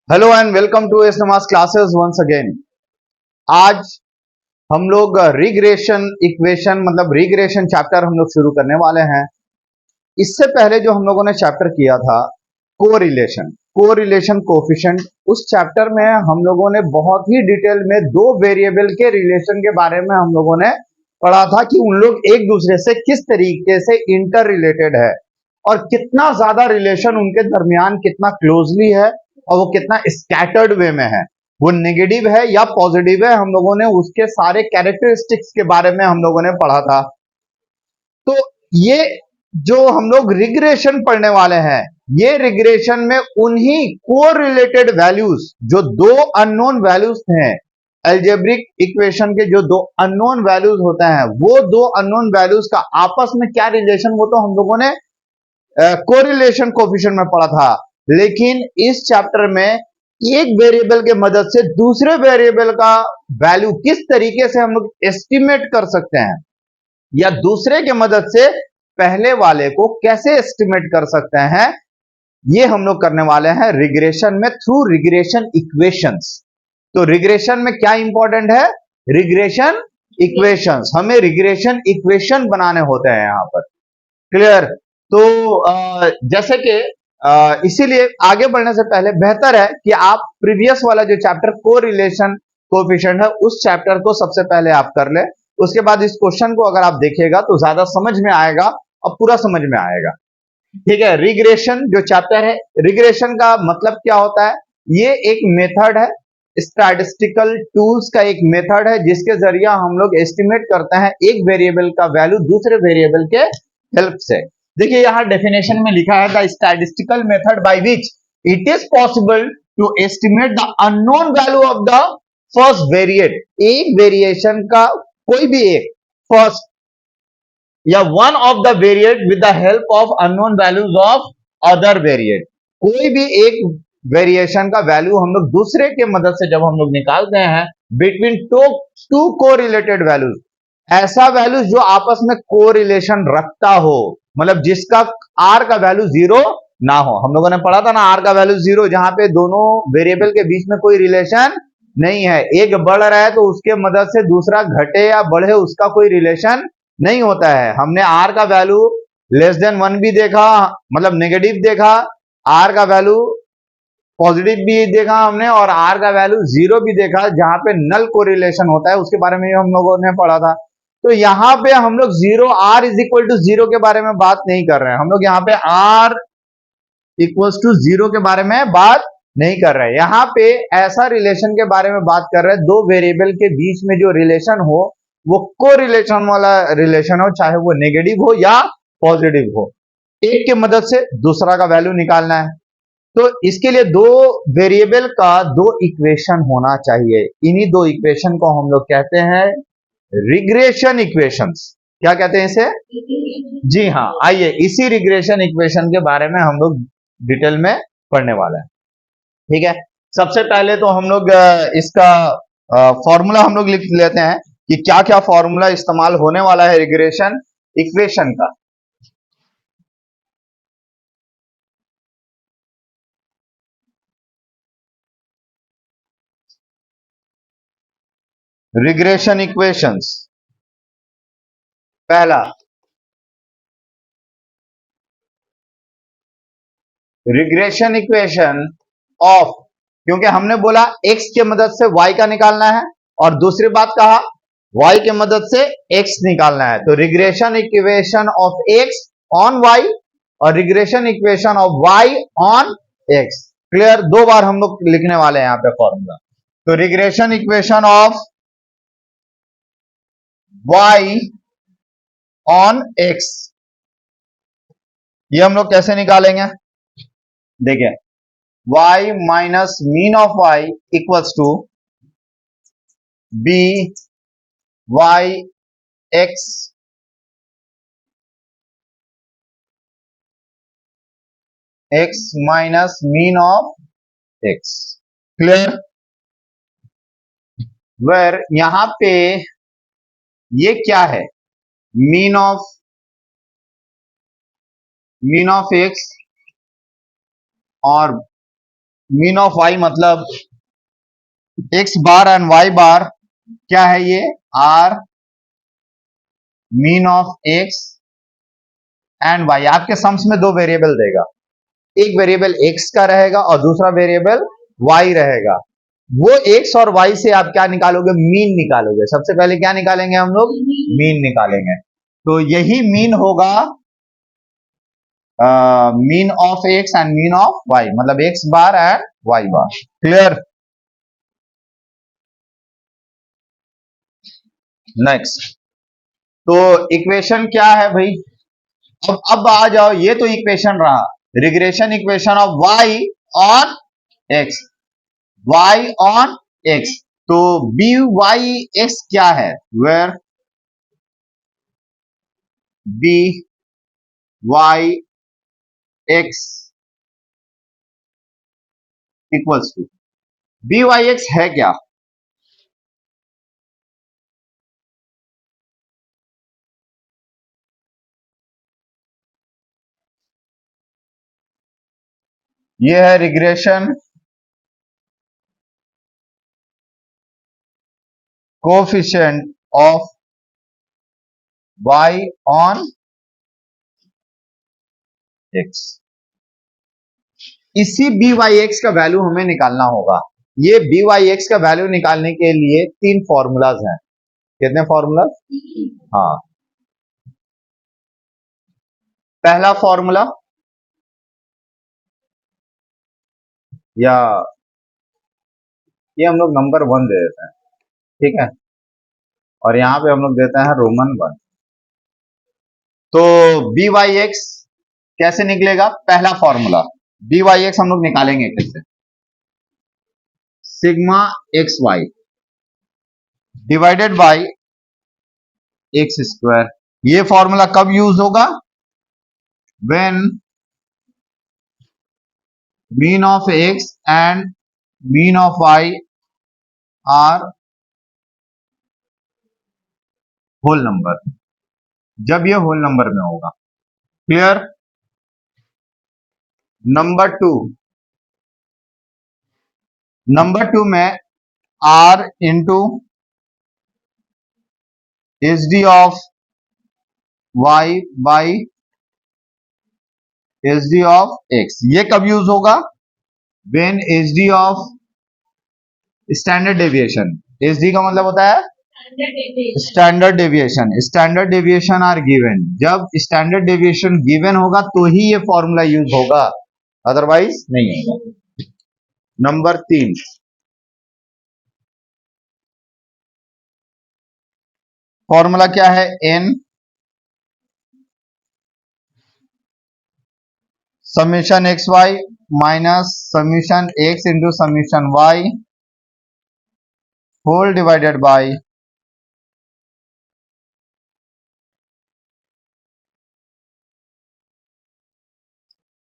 Hello and welcome to SMS classes once again. आज हम लोग रिग्रेशन इक्वेशन मतलब रिग्रेशन चैप्टर हम लोग शुरू करने वाले हैं। इससे पहले जो हम लोगों ने चैप्टर किया था कोरिलेशन कोफिशिएंट, उस चैप्टर में हम लोगों ने बहुत ही डिटेल में दो वेरिएबल के रिलेशन के बारे में हम लोगों ने पढ़ा था कि उन लोग एक दूसरे से किस तरीके से इंटर रिलेटेड है और कितना ज्यादा रिलेशन उनके दरमियान कितना क्लोजली है और वो कितना स्कैटर्ड वे में है, वो नेगेटिव है या पॉजिटिव है। हम लोगों ने उसके सारे कैरेक्टरिस्टिक्स के बारे में हम लोगों ने पढ़ा था। तो ये जो हम लोग रिग्रेशन पढ़ने वाले हैं, ये रिग्रेशन में उन्हीं कोरिलेटेड वैल्यूज जो दो अननोन वैल्यूज हैं, अलजेब्रिक इक्वेशन के जो दो अननोन वैल्यूज होते हैं, वो दो अननोन वैल्यूज का आपस में क्या रिलेशन, वो तो हम लोगों ने कोरिलेशन कोफिशिएंट में पढ़ा था। लेकिन इस चैप्टर में एक वेरिएबल के मदद से दूसरे वेरिएबल का वैल्यू किस तरीके से हम लोग एस्टिमेट कर सकते हैं या दूसरे के मदद से पहले वाले को कैसे एस्टिमेट कर सकते हैं, ये हम लोग करने वाले हैं रिग्रेशन में थ्रू रिग्रेशन इक्वेशंस। तो रिग्रेशन में क्या इंपॉर्टेंट है? Regression equations. हमें रिग्रेशन इक्वेशन बनाने होते हैं यहां पर। क्लियर? तो जैसे कि इसीलिए आगे बढ़ने से पहले बेहतर है कि आप प्रीवियस वाला जो चैप्टर कोरिलेशन कोएफिशिएंट है उस चैप्टर को सबसे पहले आप कर ले। उसके बाद इस क्वेश्चन को अगर आप देखिएगा तो ज्यादा समझ में आएगा और पूरा समझ में आएगा। ठीक है, रिग्रेशन जो चैप्टर है, रिग्रेशन का मतलब क्या होता है? ये एक मेथड है, स्टैटिस्टिकल टूल्स का एक मेथड है जिसके जरिए हम लोग एस्टिमेट करते हैं एक वेरिएबल का वैल्यू दूसरे वेरिएबल के हेल्प से। देखिए यहां डेफिनेशन में लिखा है the statistical method by which it is possible to estimate the unknown value of the first variate. एक वेरिएशन का कोई भी एक फर्स्ट या one of the variate with the help of unknown values of other variate. कोई भी एक variation का वैल्यू हम लोग दूसरे के मदद से जब हम लोग निकालते हैं बिटवीन टू कोरिलेटेड वैल्यूज, ऐसा वैल्यू जो आपस में कोरिलेशन रखता हो, मतलब जिसका आर का वैल्यू जीरो ना हो। हम लोगों ने पढ़ा था ना आर का वैल्यू जीरो, जहां पे दोनों वेरिएबल के बीच में कोई रिलेशन नहीं है। एक बढ़ रहा है तो उसके मदद से दूसरा घटे या बढ़े उसका कोई रिलेशन नहीं होता है। हमने आर का वैल्यू लेस देन वन भी देखा, मतलब नेगेटिव देखा, आर का वैल्यू पॉजिटिव भी देखा हमने, और आर का वैल्यू जीरो भी देखा जहां पे नल कोरिलेशन होता है, उसके बारे में हम लोगों ने पढ़ा था। तो यहां पे हम लोग zero r is equal to zero के बारे में बात नहीं कर रहे हैं, हम लोग यहाँ पे आर इक्वल्स टू जीरो के बारे में बात नहीं कर रहे हैं। यहाँ पे ऐसा रिलेशन के बारे में बात कर रहे हैं, दो वेरिएबल के बीच में जो रिलेशन हो वो कोरिलेशन वाला रिलेशन हो, चाहे वो नेगेटिव हो या पॉजिटिव हो। एक के मदद से दूसरा का वैल्यू निकालना है, तो इसके लिए दो वेरिएबल का दो इक्वेशन होना चाहिए। इन्हीं दो इक्वेशन को हम लोग कहते हैं रिग्रेशन इक्वेशंस। क्या कहते हैं इसे? जी हाँ, आइए इसी रिग्रेशन इक्वेशन के बारे में हम लोग डिटेल में पढ़ने वाले हैं। ठीक है, सबसे पहले तो हम लोग इसका फॉर्मूला हम लोग लिख लेते हैं कि क्या क्या फॉर्मूला इस्तेमाल होने वाला है रिग्रेशन इक्वेशन का। रिग्रेशन इक्वेशंस, पहला रिग्रेशन इक्वेशन ऑफ, क्योंकि हमने बोला x के मदद से y का निकालना है और दूसरी बात कहा y के मदद से x निकालना है, तो regression equation of x on y और regression equation of y on x। Clear? दो बार हम लोग लिखने वाले हैं यहां पे फॉर्मूला। तो regression equation of y on x, ये हम लोग कैसे निकालेंगे? देखिए y minus mean of y equals to b y x x minus mean of x। Clear? Where यहां पे ये क्या है? मीन ऑफ x और मीन ऑफ वाई मतलब x bar and y bar क्या है, ये are mean of x and y. आपके सम्स में दो वेरिएबल देगा, एक वेरिएबल एक्स का रहेगा और दूसरा वेरिएबल वाई रहेगा। वो एक्स और वाई से आप क्या निकालोगे, मीन निकालोगे। सबसे पहले क्या निकालेंगे हम लोग, मीन निकालेंगे। तो यही मीन होगा mean of x and mean of y, मतलब x bar and y bar. Clear? Next, तो इक्वेशन क्या है भाई, अब आ जाओ, ये तो इक्वेशन रहा, regression equation of y on x, y on x. तो बी वाई एक्स क्या है, where b y x equals to, b y x है क्या, ये है regression coefficient of y on x। इसी बी वाई एक्स का वैल्यू हमें निकालना होगा। ये बी वाई एक्स का वैल्यू निकालने के लिए तीन फॉर्मूलाज हैं। कितने फॉर्मूलाज? हाँ, पहला फॉर्मूला, या ये हम लोग नंबर 1 दे देते हैं, ठीक है, और यहां पे हम लोग देते हैं रोमन 1। तो बी वाई एक्स कैसे निकलेगा, पहला फॉर्मूला बी वाई एक्स हम लोग निकालेंगे कैसे, sigma x y divided by x square. ये फॉर्मूला कब यूज होगा, when mean of x and mean of y are whole number, जब ये होल नंबर में होगा। क्लियर? नंबर टू में r into S D of y by S D of x. ये कब यूज होगा, when S D of standard deviation, S D का मतलब होता है standard deviation, standard deviation are given. जब स्टैंडर्ड डेविएशन गिवन होगा तो ही ये फॉर्मूला यूज होगा, अदरवाइज नहीं होगा। नंबर 3, फॉर्मूला क्या है, n summation x y minus summation x into summation y whole divided by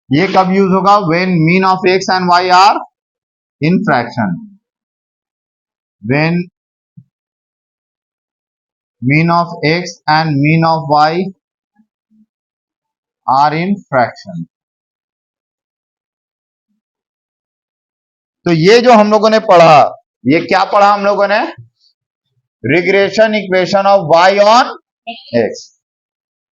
ये कब यूज होगा, when mean of x and y are in fraction, when mean of x and mean of y are in fraction. तो ये जो हम लोगों ने पढ़ा, ये क्या पढ़ा हम लोगों ने, regression equation of y on x.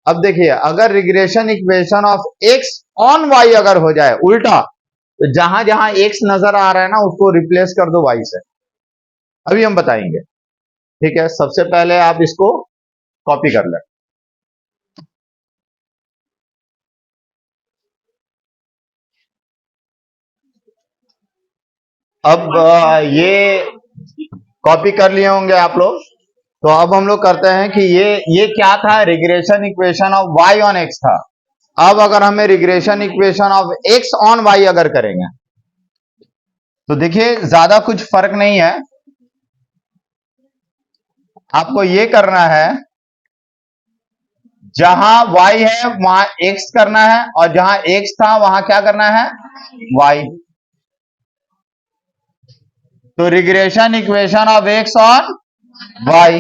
अब देखिए, अगर regression equation of x on y अगर हो जाए उल्टा, तो जहां जहां एक्स नजर आ रहा है ना उसको रिप्लेस कर दो वाई से। अभी हम बताएंगे, ठीक है। सबसे पहले आप इसको कॉपी कर लें। अब ये कॉपी कर लिए होंगे आप लोग। तो अब हम लोग करते हैं कि ये क्या था, regression equation of y on x था। अब अगर हमें regression equation of x on y अगर करेंगे तो देखिए ज्यादा कुछ फर्क नहीं है। आपको ये करना है, जहां y है वहां x करना है, और जहां x था वहां क्या करना है, y। तो regression equation of x on y,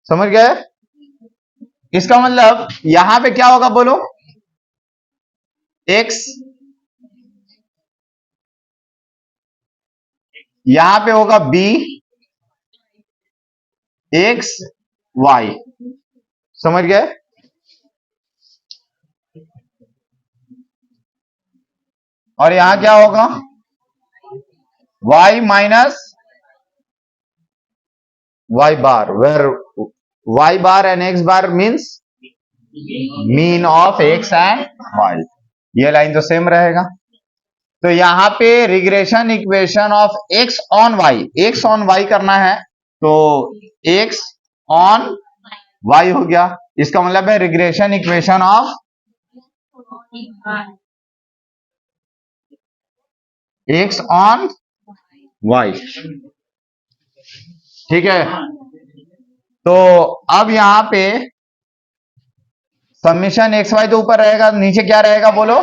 समझ गए? इसका मतलब यहां पे क्या होगा बोलो, x यहां पे होगा बी एक्स वाई, समझ गए? और यहां क्या होगा? y minus y bar, where y bar and x bar means mean of x and y। ये लाइन तो सेम रहेगा। तो यहां पे regression equation of x on y करना है, तो x ऑन y हो गया। इसका मतलब है regression equation of x on y, ठीक है। तो अब यहां पे समीशन एक्स वाई तो ऊपर रहेगा, नीचे क्या रहेगा बोलो?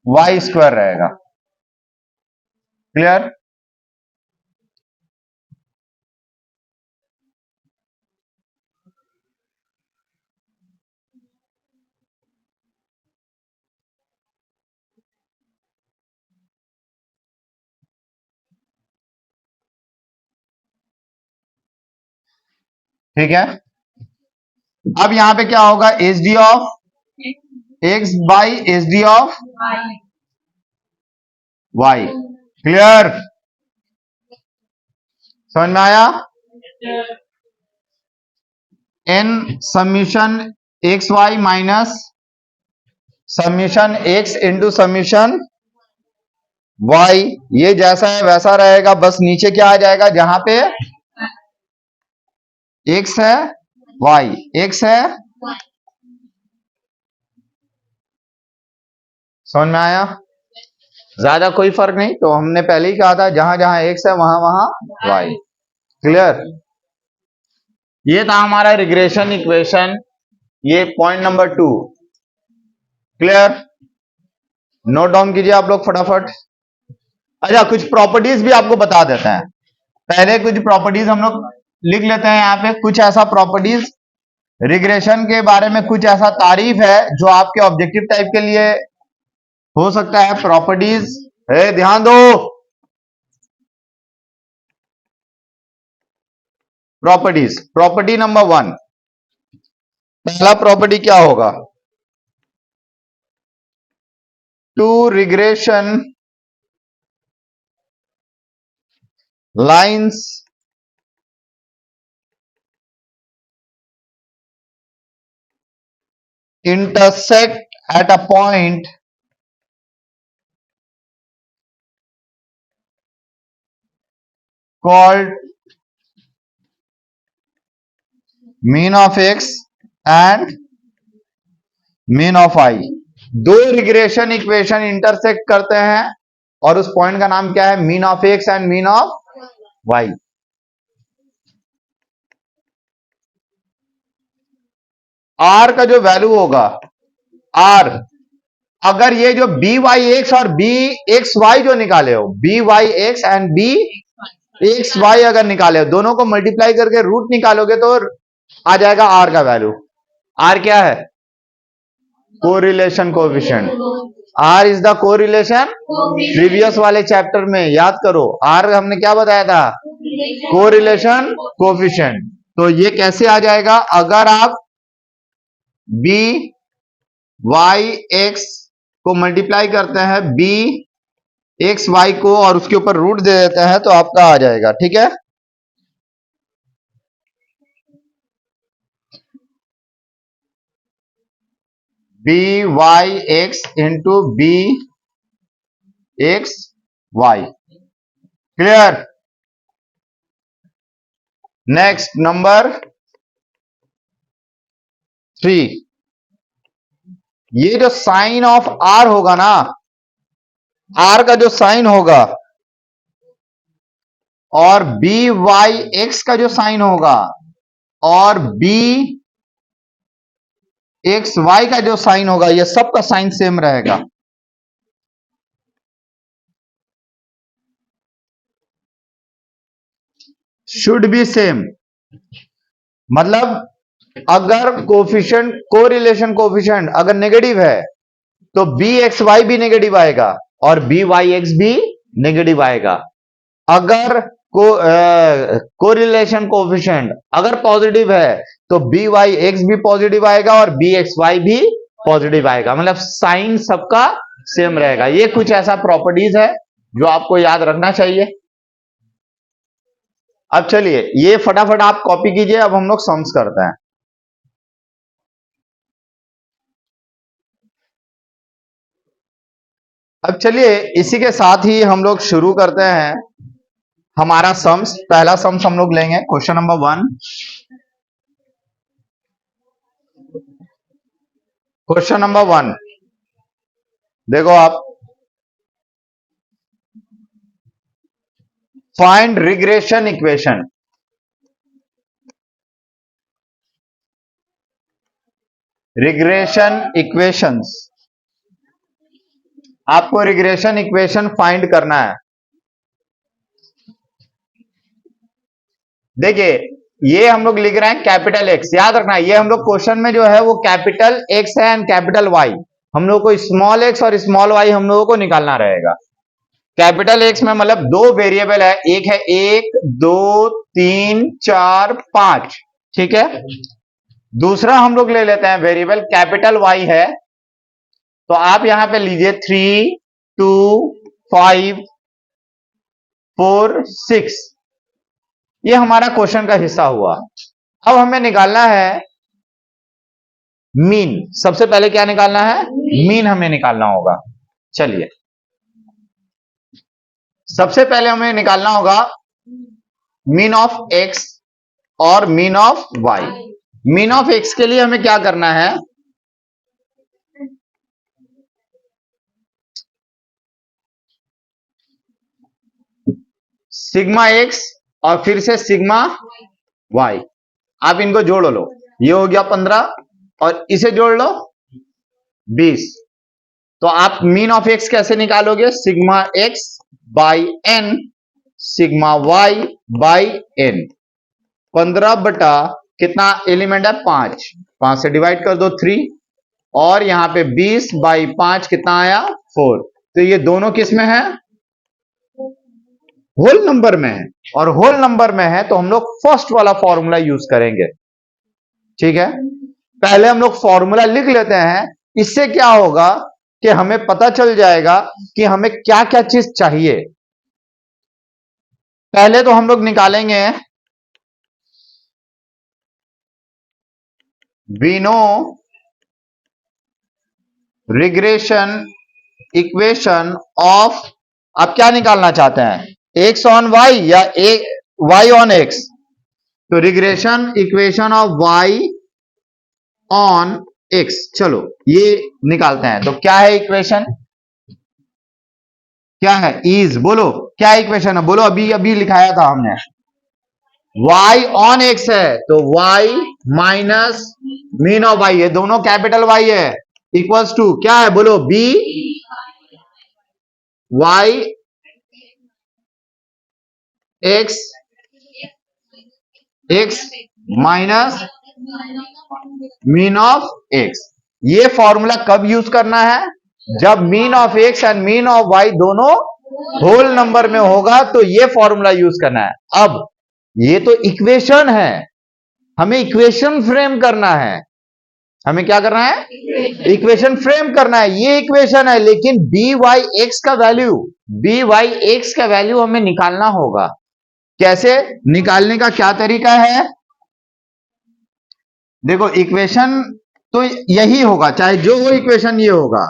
वाई स्क्वायर रहेगा। क्लियर? ठीक है। अब यहां पे क्या होगा? S D of x by S D of y. Clear? समझ में आया? N summation x y minus summation x into summation y, ये जैसा है वैसा रहेगा, बस नीचे क्या आ जाएगा? जहां पे एक्स है वाई, एक्स है, समझ में आया? ज्यादा कोई फर्क नहीं, तो हमने पहले ही कहा था जहां जहां एक्स है वहां वहां वाई। क्लियर? ये था हमारा रिग्रेशन इक्वेशन, ये point number 2। Clear? Note down कीजिए आप लोग फटाफट। अच्छा, कुछ प्रॉपर्टीज भी आपको बता देते हैं। पहले कुछ प्रॉपर्टीज हम लोग लिख लेते हैं यहाँ पे। कुछ ऐसा प्रॉपर्टीज रिग्रेशन के बारे में, कुछ ऐसा तारीफ है जो आपके ऑब्जेक्टिव टाइप के लिए हो सकता है। प्रॉपर्टीज है, ध्यान दो। प्रॉपर्टीज, प्रॉपर्टी नंबर 1, पहला प्रॉपर्टी क्या होगा? Two regression lines intersect at a point called mean of x and mean of y। दो रिग्रेशन इक्वेशन इंटरसेक्ट करते हैं और उस पॉइंट का नाम क्या है? Mean of x and mean of y. R का जो वैल्यू होगा, आर, अगर ये जो बी वाई एक्स और बी एक्स वाई जो निकाले हो, b y x and b x y अगर निकाले हो, दोनों को मल्टीप्लाई करके रूट निकालोगे तो आ जाएगा आर का वैल्यू। आर क्या है? Correlation coefficient. R is the correlation. Previous वाले चैप्टर में याद करो, आर हमने क्या बताया था? Correlation coefficient. तो ये कैसे आ जाएगा? अगर आप बी वाई एक्स को मल्टीप्लाई करते हैं बी एक्स वाई को और उसके ऊपर रूट दे देते हैं तो आपका आ जाएगा। ठीक है? B y x into b x y. Clear? Next number 3, ये जो साइन ऑफ आर होगा ना, आर का जो साइन होगा और बी वाई एक्स का जो साइन होगा और बी एक्स वाई का जो साइन होगा, ये सबका साइन सेम रहेगा। शुड बी सेम, मतलब अगर कोफिशिएंट, कोरिलेशन कोफिशिएंट अगर नेगेटिव है तो बी एक्स वाई भी नेगेटिव आएगा और बी वाई एक्स भी नेगेटिव आएगा। अगर कोरिलेशन कोएफिशिएंट अगर पॉजिटिव है तो बी वाई एक्स भी पॉजिटिव आएगा और बी एक्स वाई भी पॉजिटिव आएगा, मतलब साइन सबका सेम रहेगा। ये कुछ ऐसा प्रॉपर्टीज है जो आपको याद रखना चाहिए। अब चलिए ये फटाफट आप कॉपी कीजिए, अब हम लोग सम्स करते हैं। अब चलिए इसी के साथ ही हम लोग शुरू करते हैं हमारा सम्स। पहला सम्स हम लोग लेंगे क्वेश्चन नंबर 1। क्वेश्चन नंबर 1 देखो आप, find regression equation. Regression equations, आपको रिग्रेशन इक्वेशन फाइंड करना है। देखिए ये हम लोग लिख रहे हैं कैपिटल एक्स, याद रखना ये हम लोग क्वेश्चन में जो है वो कैपिटल एक्स है एंड कैपिटल वाई। हम लोग को स्मॉल एक्स और स्मॉल वाई हम लोगों को निकालना रहेगा। कैपिटल एक्स में मतलब दो वेरिएबल है, एक है 1 2 3 4 5, ठीक है। दूसरा हम लोग ले लेते हैं वेरिएबल कैपिटल वाई है, तो आप यहां पे लीजिए 3 2 5 4 6, ये हमारा क्वेश्चन का हिस्सा हुआ। अब हमें निकालना है मीन। सबसे पहले क्या निकालना है? मीन हमें निकालना होगा। चलिए सबसे पहले हमें निकालना होगा मीन ऑफ एक्स और mean of y. Mean of x के लिए हमें क्या करना है? सिग्मा एक्स और फिर से सिग्मा वाई, आप इनको जोड़ लो, ये हो गया 15 और इसे जोड़ लो 20। तो आप मीन ऑफ एक्स कैसे निकालोगे? Sigma x by n sigma y by n. 15 बटा कितना एलिमेंट है? 5, 5 से डिवाइड कर दो 3, और यहां पे 20 बाई 5 कितना आया? 4। तो ये दोनों किस में है? होल नंबर में है, और होल नंबर में है तो हम लोग फर्स्ट वाला फॉर्मूला यूज करेंगे, ठीक है। पहले हम लोग फॉर्मूला लिख लेते हैं, इससे क्या होगा कि हमें पता चल जाएगा कि हमें क्या क्या चीज चाहिए। पहले तो हम लोग निकालेंगे we know regression equation of, आप क्या निकालना चाहते हैं? एक्स ऑन वाई या वाई ऑन एक्स? तो regression equation of y on x, चलो ये निकालते हैं। तो क्या है इक्वेशन? क्या है? इज, बोलो क्या इक्वेशन है? बोलो, अभी अभी लिखाया था हमने। y ऑन x है तो y minus mean of y है, दोनों कैपिटल Y है, इक्वल्स टू क्या है? बोलो, b y x x minus mean of x। ये फॉर्मूला कब यूज करना है? जब mean of x and mean of y दोनों होल नंबर में होगा तो ये फॉर्मूला यूज करना है। अब ये तो इक्वेशन है, हमें इक्वेशन फ्रेम करना है। हमें क्या करना है? इक्वेशन फ्रेम करना है। ये इक्वेशन है, लेकिन बी वाई एक्स का वैल्यू हमें निकालना होगा। कैसे निकालने का क्या तरीका है? देखो इक्वेशन तो यही होगा, चाहे जो हो इक्वेशन ये होगा,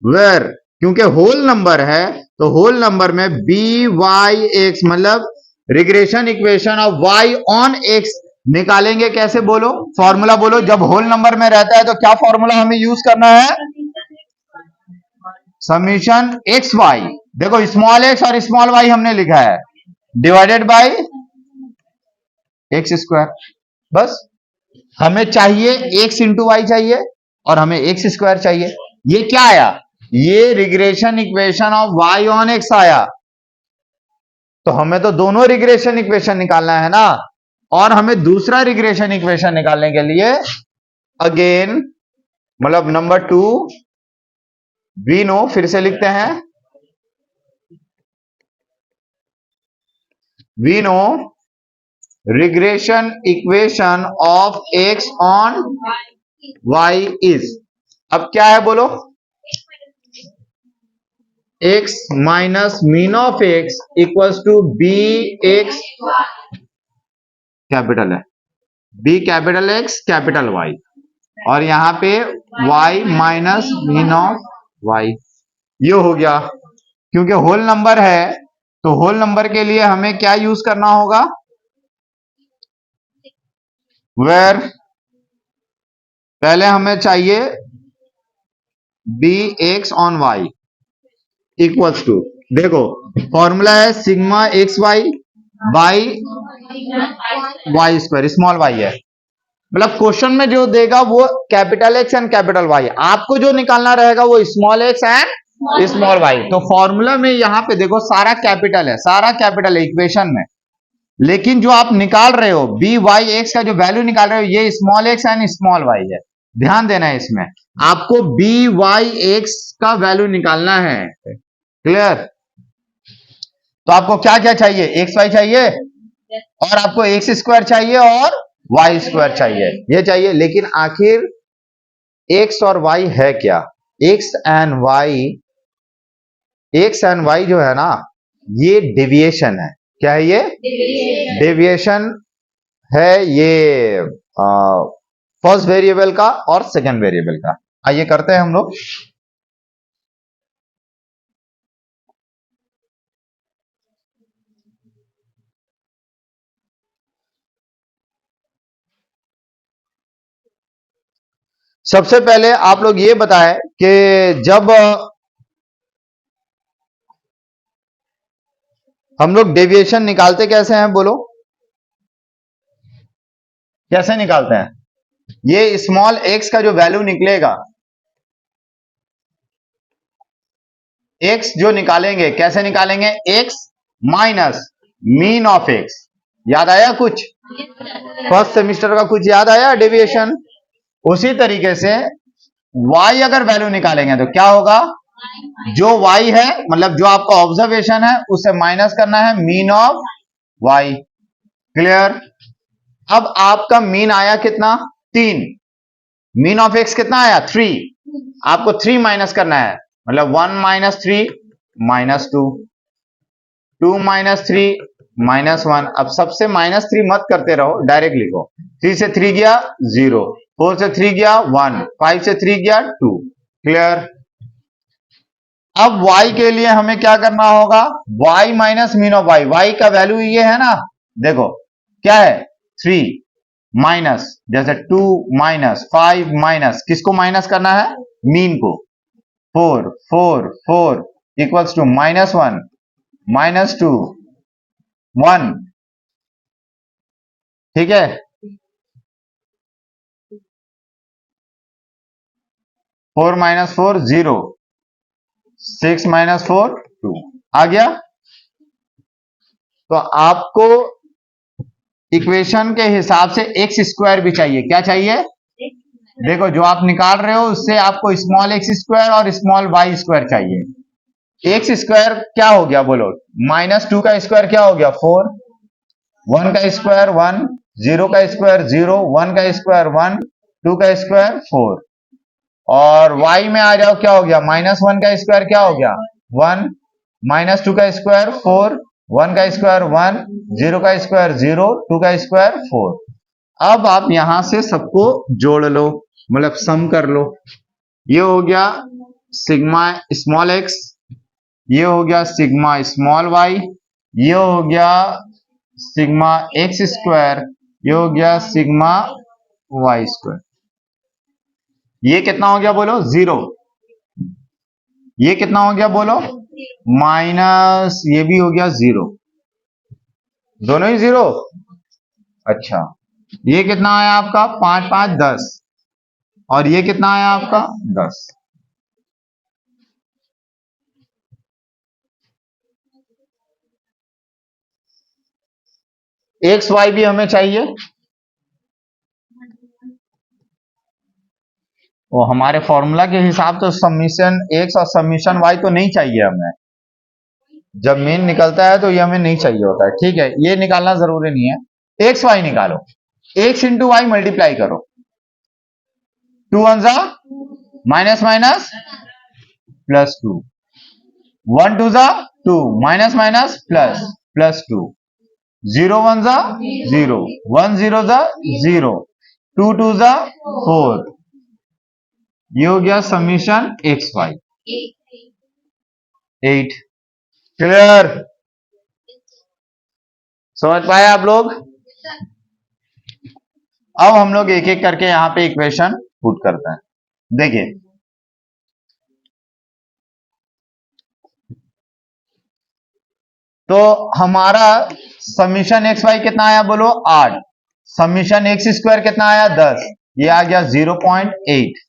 वेर क्योंकि होल नंबर है तो होल नंबर में बी वाई एक्स मतलब regression equation of y on x निकालेंगे। कैसे? बोलो फॉर्मूला बोलो। जब होल नंबर में रहता है तो क्या फॉर्मूला हमें यूज करना है? Summation x y. देखो स्मॉल एक्स और स्मॉल वाई हमने लिखा है, डिवाइडेड बाय एक्स स्क्वायर। बस हमें चाहिए एक्स इंटू वाई चाहिए और हमें एक्स स्क्वायर चाहिए। ये क्या आया? ये regression equation of y on x आया। तो हमें तो दोनों रिग्रेशन इक्वेशन निकालना है ना, और हमें दूसरा रिग्रेशन इक्वेशन निकालने के लिए अगेन मतलब नंबर 2 वी नो, फिर से लिखते हैं, we know regression equation of x on y is, अब क्या है बोलो, x minus mean of x equals to b x capital है, b capital x capital y, और यहां पे y minus mean of y, ये हो गया। क्योंकि होल नंबर है तो होल नंबर के लिए हमें क्या यूज करना होगा, वेर पहले हमें चाहिए b x on y equals to, देखो फॉर्मूला है sigma x y by y square, small y है, मतलब क्वेश्चन में जो देगा वो capital x and capital y, आपको जो निकालना रहेगा वो small x and small y. तो फॉर्मूला में यहां पे देखो सारा कैपिटल है इक्वेशन में, लेकिन जो आप निकाल रहे हो बी वाई एक्स का जो वैल्यू निकाल रहे हो ये small x and small y है, ध्यान देना है इसमें, आपको बी वाई एक्स का वैल्यू निकालना है, क्लियर। तो आपको क्या क्या चाहिए, एक्स वाई चाहिए और आपको एक्स स्क्वायर चाहिए और वाई स्क्वायर चाहिए, ये चाहिए, लेकिन आखिर एक्स और वाई है क्या, x and y, x and y जो है ना ये डेविएशन है, क्या है ये, डेविएशन है ये फर्स्ट वेरिएबल का और सेकंड वेरिएबल का। आइए करते हैं हम लोग, सबसे पहले आप लोग ये बताएं कि जब हम लोग डेविएशन निकालते कैसे हैं, बोलो कैसे निकालते हैं, ये स्मॉल एक्स का जो वैल्यू निकलेगा, एक्स जो निकालेंगे कैसे निकालेंगे, x minus mean of x, याद आया कुछ, फर्स्ट सेमिस्टर का कुछ याद आया डेविएशन, उसी तरीके से y अगर वैल्यू निकालेंगे तो क्या होगा, जो y है मतलब जो आपका ऑब्जर्वेशन है उससे माइनस करना है मीन ऑफ y, क्लियर। अब आपका मीन आया कितना, 3, मीन ऑफ x कितना आया 3, आपको 3 माइनस करना है, मतलब 1 माइनस 3 माइनस 2, 2 माइनस 3 माइनस 1, अब सबसे माइनस 3 मत करते रहो, डायरेक्ट लिखो, 3 से 3 गया 0, 4 से 3 गया 1, 5 से 3 गया 2, क्लियर। अब y के लिए हमें क्या करना होगा, y minus mean of y का वैल्यू ये है ना, देखो क्या है 3 माइनस, जैसे 2 माइनस 5 माइनस, किसको माइनस करना है, मीन को, 4 4 4 इक्वल्स टू माइनस 1 माइनस 2 1, ठीक है, 4 माइनस 4 0, 6 माइनस 4 2, आ गया। तो आपको इक्वेशन के हिसाब से एक्स स्क्वायर भी चाहिए, क्या चाहिए, देखो जो आप निकाल रहे हो उससे आपको स्मॉल एक्स स्क्वायर और स्मॉल वाई स्क्वायर चाहिए, एक्स स्क्वायर क्या हो गया बोलो, माइनस 2 का स्क्वायर क्या हो गया 4, 1 का स्क्वायर 1, 0 का स्क्वायर 0, 1 का स्क्वायर 1, 2 का स्क्वायर 4, और y में आ जाओ क्या हो गया, माइनस 1 का स्क्वायर क्या हो गया 1, माइनस 2 का स्क्वायर 4, 1 का स्क्वायर 1, 0 का स्क्वायर 0, 2 का स्क्वायर 4। अब आप यहां से सबको जोड़ लो, मतलब सम कर लो, ये हो गया सिग्मा स्मॉल एक्स, ये हो गया सिग्मा स्मॉल वाई, ये हो गया सिग्मा एक्स स्क्वायर, ये हो गया सिग्मा वाई स्क्वायर, ये कितना हो गया बोलो 0, ये कितना हो गया बोलो माइनस, ये भी हो गया 0, दोनों ही 0, अच्छा ये कितना आया आपका 5 5 10, और ये कितना आया आपका 10, एक्स वाई भी हमें चाहिए, वो हमारे फॉर्मूला के हिसाब तो समीशन एक्स और समीशन वाई तो नहीं चाहिए हमें, जब मीन निकलता है तो ये हमें नहीं चाहिए होता है। ठीक है, ये निकालना जरूरी नहीं है। एक्स वाई निकालो, एक्स इंटू वाई मल्टीप्लाई करो, 2 वन जा माइनस माइनस प्लस 2, 1 2 जा 2 माइनस माइनस प्लस प्लस 2, 0 1 जा 0, 1 0 जा 0, 2 2 जा 4। ये हो गया समीशन एक्स वाई 8। क्लियर? समझ पाए आप लोग? अब हम लोग एक एक करके यहां पे इक्वेशन पुट करते हैं। देखिए, तो हमारा समीशन एक्स वाई कितना आया बोलो 8, समीशन एक्स स्क्वायर कितना आया 10, ये आ गया 0.8,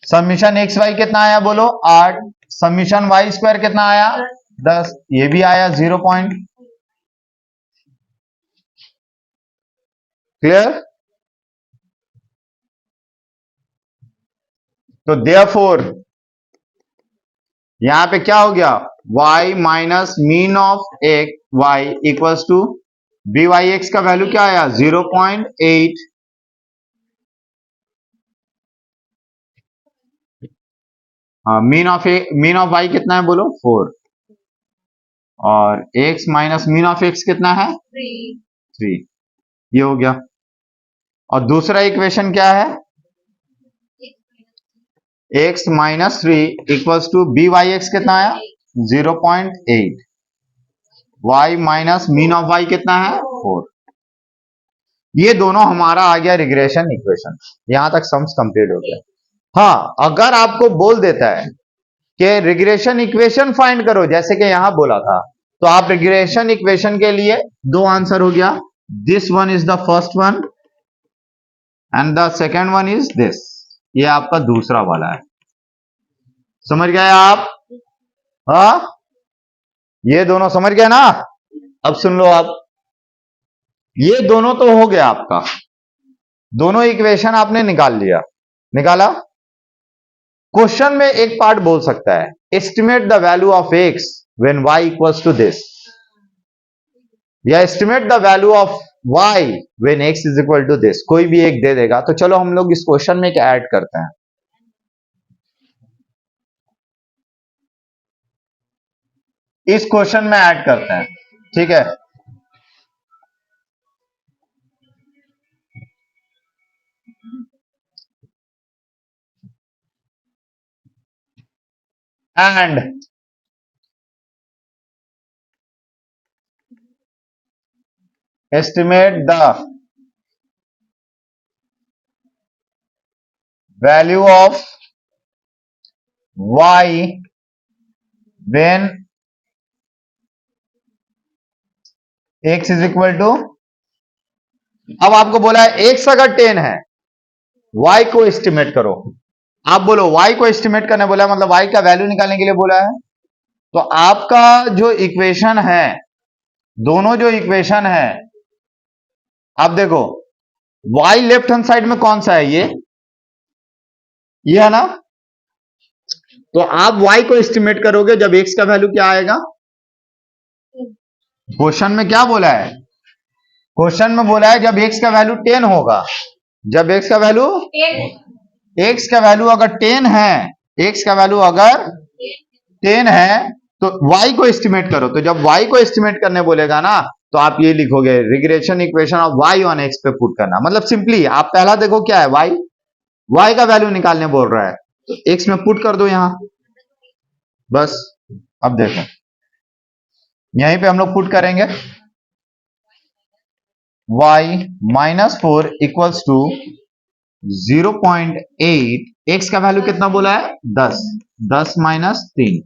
समीशन एक्स वाई कितना आया बोलो 8, समीशन वाई स्क्वायर कितना आया 10, ये भी आया 0 पॉइंट। क्लियर? तो देयरफॉर यहां पे क्या हो गया, y minus mean of x y equals to b y x का वैल्यू क्या आया 0.8, मीन ऑफ वाई कितना है बोलो 4, और x minus mean of x कितना है 3, ये हो गया। और दूसरा इक्वेशन क्या है, x minus 3 equals to b y x कितना आया 0.8, y minus mean of y कितना है 4। ये दोनों हमारा आ गया रिग्रेशन इक्वेशन। यहां तक सम्स कंप्लीट हो गया। हाँ, अगर आपको बोल देता है कि रिग्रेशन इक्वेशन फाइंड करो, जैसे कि यहां बोला था, तो आप रिग्रेशन इक्वेशन के लिए दो आंसर हो गया, this one is the first one and the second one is this, ये आपका दूसरा वाला है। समझ गए आप? हाँ, ये दोनों समझ गए ना? अब सुन लो आप, ये दोनों तो हो गया आपका, दोनों इक्वेशन आपने निकाल लिया, निकाला। क्वेश्चन में एक पार्ट बोल सकता है estimate the value of x when y equals to this, या estimate the value of y when x is equal to this, कोई भी एक दे देगा। तो चलो हम लोग इस क्वेश्चन में एक ऐड करते हैं। इस क्वेश्चन में ऐड करते हैं, ठीक है। And estimate the value of y when x is equal to, अब आपको बोला है x अगर 10 है, y को एस्टिमेट करो। आप बोलो y को एस्टिमेट करने बोला, मतलब y का वैल्यू निकालने के लिए बोला है। तो आपका जो इक्वेशन है, दोनों जो इक्वेशन है, आप देखो y लेफ्ट हैंड साइड में कौन सा है, ये है ना। तो आप y को एस्टिमेट करोगे जब x का वैल्यू क्या आएगा, क्वेश्चन में क्या बोला है, क्वेश्चन में बोला है जब x का वैल्यू 10 होगा, जब x का वैल्यू अगर 10 है, x का वैल्यू अगर 10 है तो y को एस्टिमेट करो। तो जब y को एस्टिमेट करने बोलेगा ना, तो आप ये लिखोगे regression equation of y on x पे पुट करना। मतलब सिंपली आप पहला देखो क्या है, y का वैल्यू निकालने बोल रहा है, तो x में पुट कर दो यहां, बस। अब देखो यहीं पे हम लोग पुट करेंगे, y minus 4 equals to 0.8, x का वैल्यू कितना बोला है 10, 10 माइनस 3,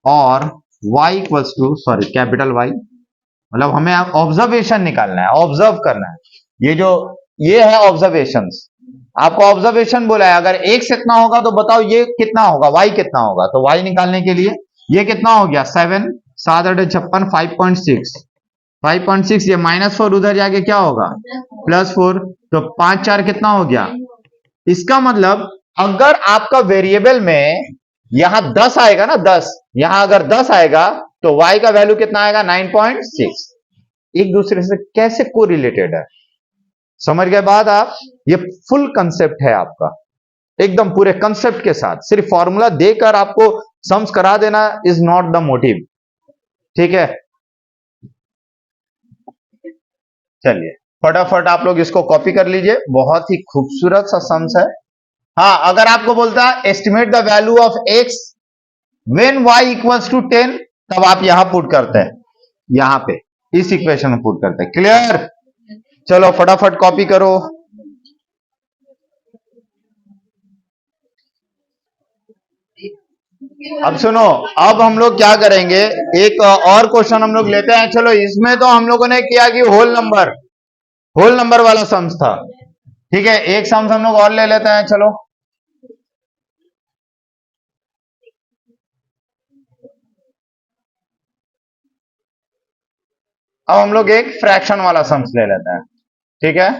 और y equals to, sorry capital Y, मतलब हमें ऑब्जर्वेशन निकालना है, ऑब्जर्व करना है। ये है ऑब्जर्वेशंस, आपको ऑब्जर्वेशन बोला है, अगर x इतना होगा तो बताओ ये कितना होगा, y कितना होगा। तो y निकालने के लिए ये कितना हो गया 7, 7 8 56, 5.6, 5.6, ये -4 उधर जाके क्या होगा +4, तो 5 4 कितना हो गया इसका मतलब अगर आपका वेरिएबल में यहां 10 आएगा ना, 10, यहां अगर 10 आएगा तो y का वैल्यू कितना आएगा? 9.6। एक दूसरे से कैसे कोरिलेटेड है, समझ गए बात आप? ये फुल कंसेप्ट है आपका, एकदम पूरे कंसेप्ट के साथ। सिर्फ फॉर्मूला देकर आपको सम्स करा देना इज नॉट द मोटिव, ठीक है? चलिए फटाफट आप लोग इसको कॉपी कर लीजिए, बहुत ही खूबसूरत सा सम्स है। हाँ, अगर आपको बोलता है estimate the value of x when y equals to 10, तब आप यहां पुट करते हैं, यहां पे इस इक्वेशन में पुट करते हैं। क्लियर? चलो फटाफट कॉपी करो। अब सुनो, अब हम लोग क्या करेंगे, एक और क्वेश्चन हम लोग लेते हैं। चलो इसमें तो हम लोगों ने किया कि होल नंबर वाला सम्स था, ठीक है? एक सम्स हम लोग और ले लेते हैं। चलो अब हम लोग एक फ्रैक्शन वाला सम्स ले लेते हैं, ठीक है?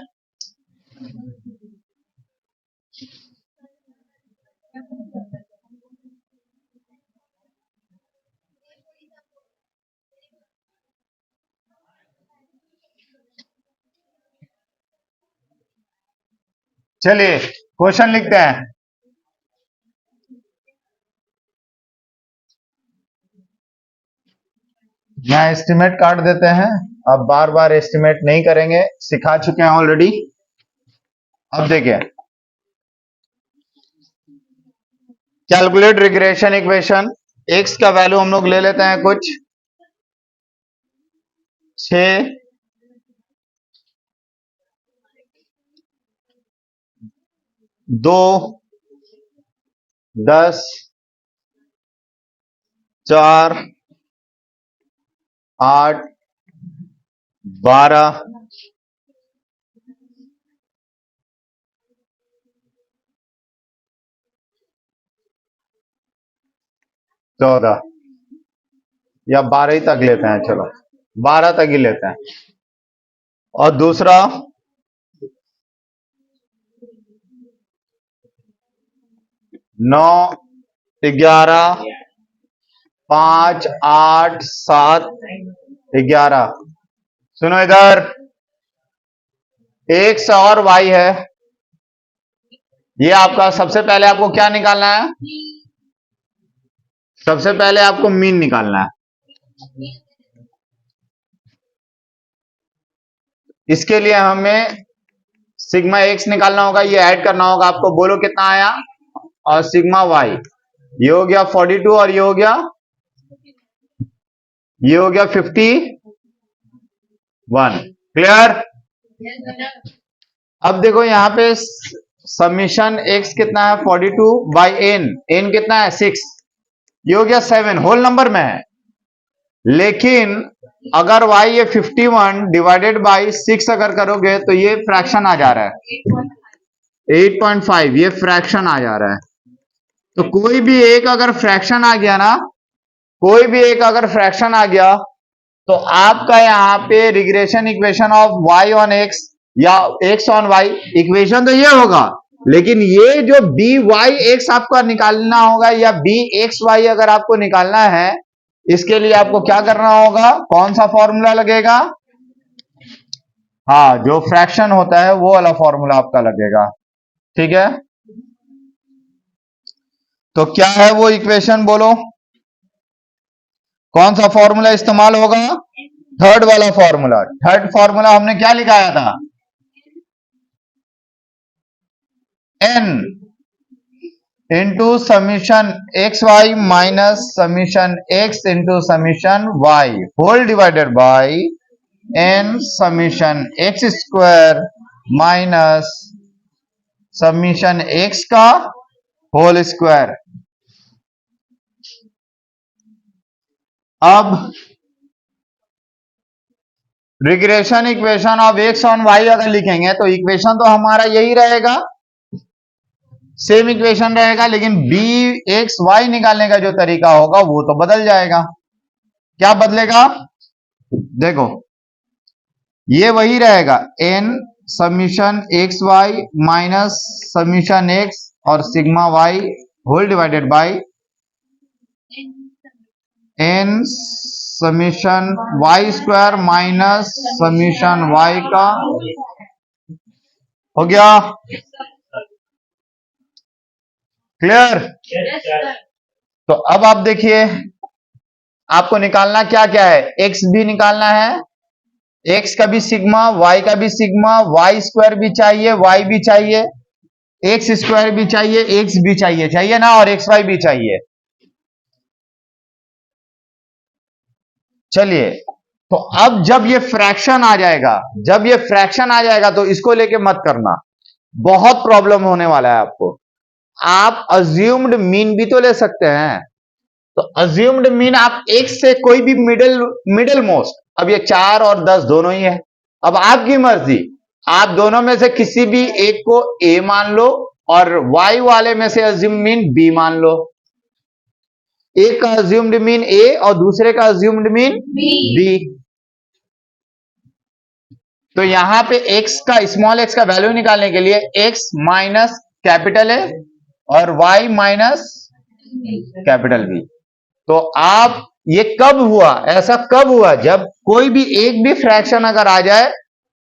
चलिए क्वेश्चन लिखते हैं। यहाँ एस्टिमेट काट देते हैं, अब बार बार एस्टिमेट नहीं करेंगे, सिखा चुके हैं ऑलरेडी। अब देखिए, कैलकुलेट रिग्रेशन इक्वेशन। एक्स का वैल्यू हम लोग ले लेते हैं कुछ 6, 2, 10, 4, 8, 12, 14 या 12 ही तक लेते हैं। चलो 12 तक ही लेते हैं। और दूसरा 9, 11, 5, 8, 7, 11। सुनो इधर, एक्स और वाई है, ये आपका सबसे पहले आपको क्या निकालना है? सबसे पहले आपको मीन निकालना है। इसके लिए हमें सिग्मा एक्स निकालना होगा, ये ऐड करना होगा आपको। बोलो कितना आया? और सिग्मा वाई, ये हो गया 42 और ये हो गया 51। क्लियर? अब देखो यहां पे समीशन एक्स कितना है? 42 बाई एन कितना है? 6, ये हो गया 7, होल नंबर में है। लेकिन अगर y ये 51 डिवाइडेड बाई 6 अगर करोगे तो ये फ्रैक्शन आ जा रहा है 8.5, ये फ्रैक्शन आ जा रहा है। तो कोई भी एक अगर फ्रैक्शन आ गया ना, कोई भी एक अगर फ्रैक्शन आ गया तो आपका यहां पे regression equation of y on x या x ऑन y, इक्वेशन तो ये होगा, लेकिन ये जो बी वाई एक्स आपका निकालना होगा या बी एक्स वाई अगर आपको निकालना है, इसके लिए आपको क्या करना होगा? कौन सा फॉर्मूला लगेगा? हाँ, जो फ्रैक्शन होता है वो वाला फॉर्मूला आपका लगेगा, ठीक है? तो क्या है वो इक्वेशन, बोलो कौन सा फॉर्मूला इस्तेमाल होगा? थर्ड वाला फॉर्मूला। थर्ड फॉर्मूला हमने क्या लिखाया था? n into summation x y minus summation x into summation y whole divided by n summation x square minus summation x का होल स्क्वायर। अब regression equation of x on y अगर लिखेंगे तो equation तो हमारा यही रहेगा, सेम इक्वेशन रहेगा, लेकिन बी एक्स वाई निकालने का जो तरीका होगा वो तो बदल जाएगा। क्या बदलेगा? देखो ये वही रहेगा, n summation x y minus summation x और sigma y whole divided by n summation y square minus summation y का हो गया। क्लियर? तो अब आप देखिए, आपको निकालना क्या क्या है, एक्स भी निकालना है, एक्स का भी सिग्मा, वाई का भी सिग्मा, वाई स्क्वायर भी चाहिए, वाई भी चाहिए, एक्स स्क्वायर भी चाहिए, एक्स भी चाहिए, चाहिए ना, और एक्स वाई भी चाहिए। चलिए, तो अब जब ये फ्रैक्शन आ जाएगा, जब ये फ्रैक्शन आ जाएगा तो इसको लेके मत करना, बहुत प्रॉब्लम होने वाला है आपको। आप अज्यूम्ड मीन भी तो ले सकते हैं, तो अज्यूम्ड मीन आप एक से कोई भी मिडिल मोस्ट, अब ये 4 और 10 दोनों ही है, अब आपकी मर्जी, आप दोनों में से किसी भी एक को ए मान लो और वाई वाले में से अज्यूम मीन बी मान लो। एक का अज्यूम्ड मीन ए और दूसरे का अज्यूम्ड मीन बी। तो यहां पे x का, स्मॉल x का वैल्यू निकालने के लिए x माइनस कैपिटल ए और y माइनस कैपिटल बी। तो आप, ये कब हुआ, ऐसा कब हुआ, जब कोई भी एक भी फ्रैक्शन अगर आ जाए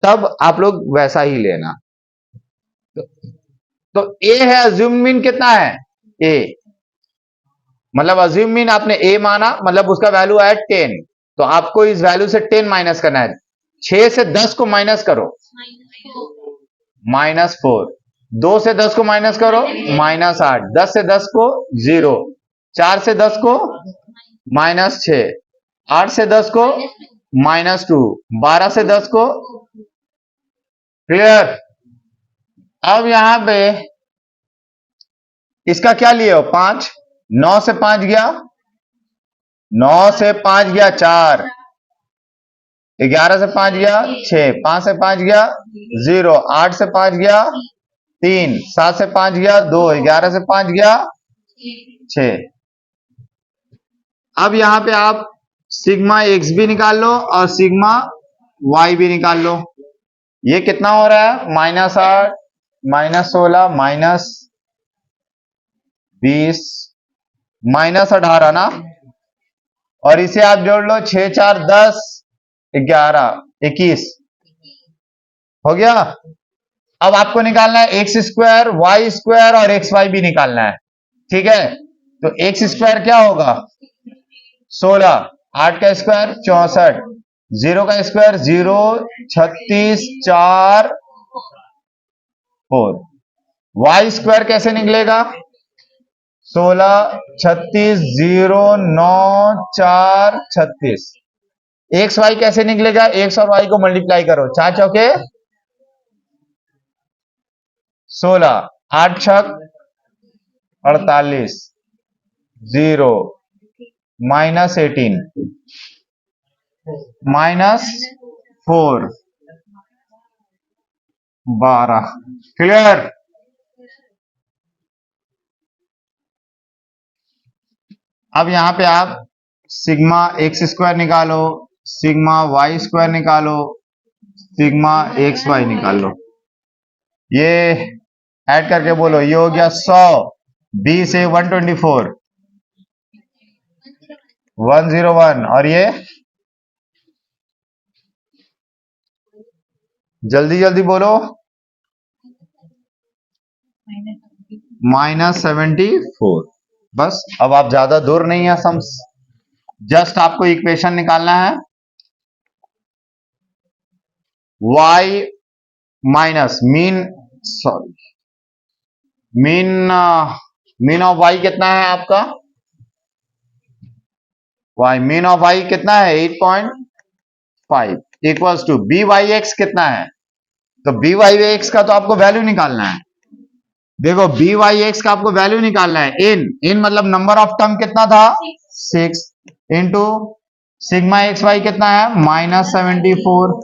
तब आप लोग वैसा ही लेना। तो ए है, अज्यूम मीन कितना है, ए, मतलब अज्यूम मीन आपने ए माना, मतलब उसका वैल्यू आया 10, तो आपको इस वैल्यू से 10 माइनस करना है। 6 से 10 को माइनस करो, -4, 2 से 10 को माइनस करो, -8, 10 से 10 को 0, 4 से 10 को -6, 8 से 10 को -2, 12 से 10 को। क्लियर? अब यहां पे इसका क्या लिए हो, 5, 9 से 5 गया, 9 से 5 गया 4, 11 से 5 गया 6, 5 से 5 गया 0, 8 से 5 गया 3, 7 से 5 गया 2, 11 से 5 गया 6। अब यहां पे आप सिग्मा एक्स भी निकाल लो और सिग्मा वाई भी निकाल लो। ये कितना हो रहा है, -8, -16, -20, -18 ना, और इसे आप जोड़ लो, 6 4 10, 11 21 हो गया। अब आपको निकालना है एक्स स्क्वायर, वाई स्क्वायर और एक्स वाई भी निकालना है, ठीक है। तो एक्स स्क्वायर क्या होगा, 16, 8 का स्क्वायर 64, 0 का स्क्वायर 0, 36, 4, 4। वाई स्क्वायर कैसे निकलेगा, 16, 36, 0, 9, 4, 36। एक्स वाई कैसे निकलेगा, एक्स और वाई को मल्टीप्लाई करो, 4 चौके 16, 8 छक 48, 0, -18, -4, 12। क्लियर? अब यहां पे आप सिग्मा एक्स स्क्वायर निकालो, सिग्मा वाई स्क्वायर निकालो, सिग्मा एक्स वाई निकाल लो। ये ऐड करके बोलो, ये हो गया 100, बी से 124, 101, और ये जल्दी जल्दी बोलो, -74। बस, अब आप ज्यादा दूर नहीं है, सम जस्ट आपको इक्वेशन निकालना है, y minus mean, sorry, mean of y कितना है आपका, y मीन ऑफ y कितना है, 8.5 equals to b y x कितना है, तो बी वाई एक्स का तो आपको वैल्यू निकालना है। देखो, बी वाई एक्स का आपको वैल्यू निकालना है, इन मतलब नंबर ऑफ टर्म कितना था, 6, इंटू सिग्मा एक्स वाई कितना है, -74,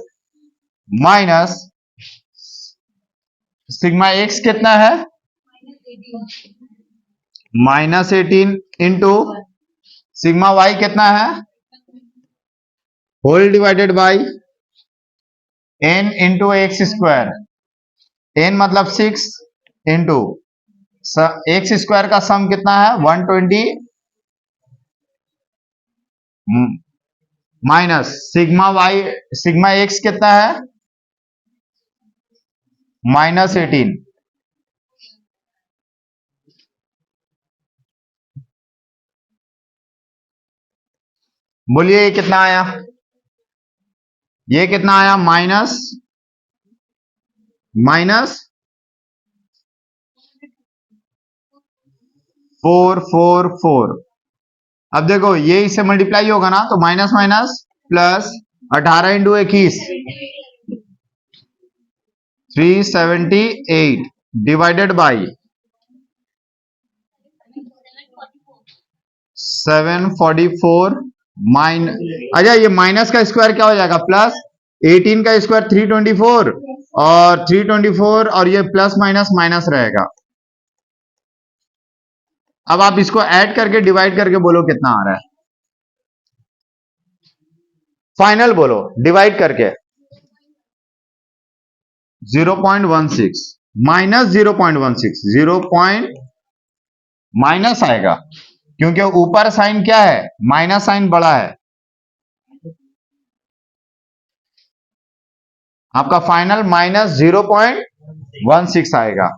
माइनस सिग्मा एक्स कितना है, -18, इंटू सिग्मा वाई कितना है, whole divided by n into x square, n मतलब 6 इंटू एक्स स्क्वायर का सम कितना है 120 minus sigma y, sigma x कितना है -18। बोलिए ये कितना आया, ये कितना आया माइनस माइनस 444। अब देखो ये इससे मल्टीप्लाई होगा ना, तो minus minus plus 18 into 21 378 divided by 744 अच्छा ये माइनस का स्क्वायर क्या हो जाएगा प्लस, 18 का स्क्वायर 324 और 324 और ये प्लस माइनस माइनस रहेगा। अब आप इसको ऐड करके डिवाइड करके बोलो कितना आ रहा है, फाइनल बोलो डिवाइड करके 0.16 माइनस 0.16 0 माइनस आएगा क्योंकि ऊपर साइन क्या है माइनस साइन बड़ा है। आपका फाइनल माइनस 0.16 आएगा।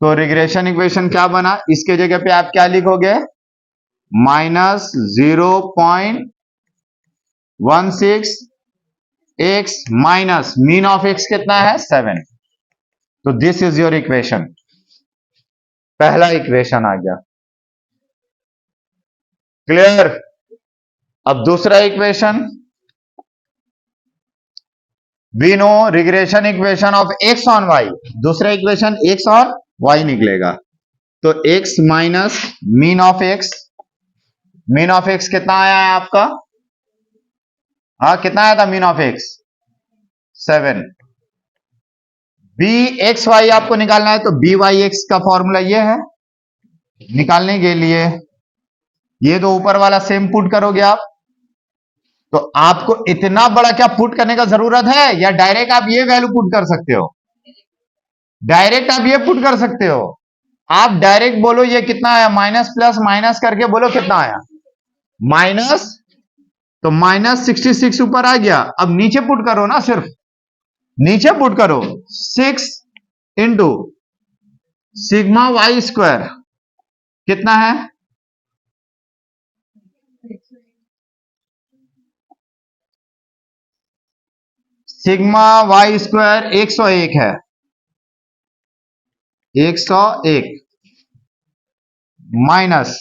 तो रिग्रेशन इक्वेशन क्या बना, इसके जगह पे आप क्या लिखोगे minus 0.16 x minus mean of x कितना है 7। तो दिस इज योर इक्वेशन, पहला इक्वेशन आ गया। क्लियर। अब दूसरा equation, we know regression equation of x on y, दूसरा इक्वेशन एक्स और वाई निकलेगा। तो x minus mean of x, mean of x कितना आया है आपका, हाँ कितना आया था mean of x 7। B x y आपको निकालना है, तो बी वाई एक्स का फॉर्मूला ये है। निकालने के लिए ये तो ऊपर वाला सेम पुट करोगे आप, तो आपको इतना बड़ा क्या पुट करने का जरूरत है, या डायरेक्ट आप ये वैल्यू पुट कर सकते हो, डायरेक्ट आप ये पुट कर सकते हो। आप डायरेक्ट बोलो ये कितना आया, माइनस प्लस माइनस करके बोलो कितना आया माइनस, तो -66 ऊपर आ गया। अब नीचे पुट करो ना, सिर्फ नीचे पुट करो 6 इंटू सिग्मा वाई स्क्वायर कितना है, सिग्मा वाई स्क्वायर 101 है, 101 माइनस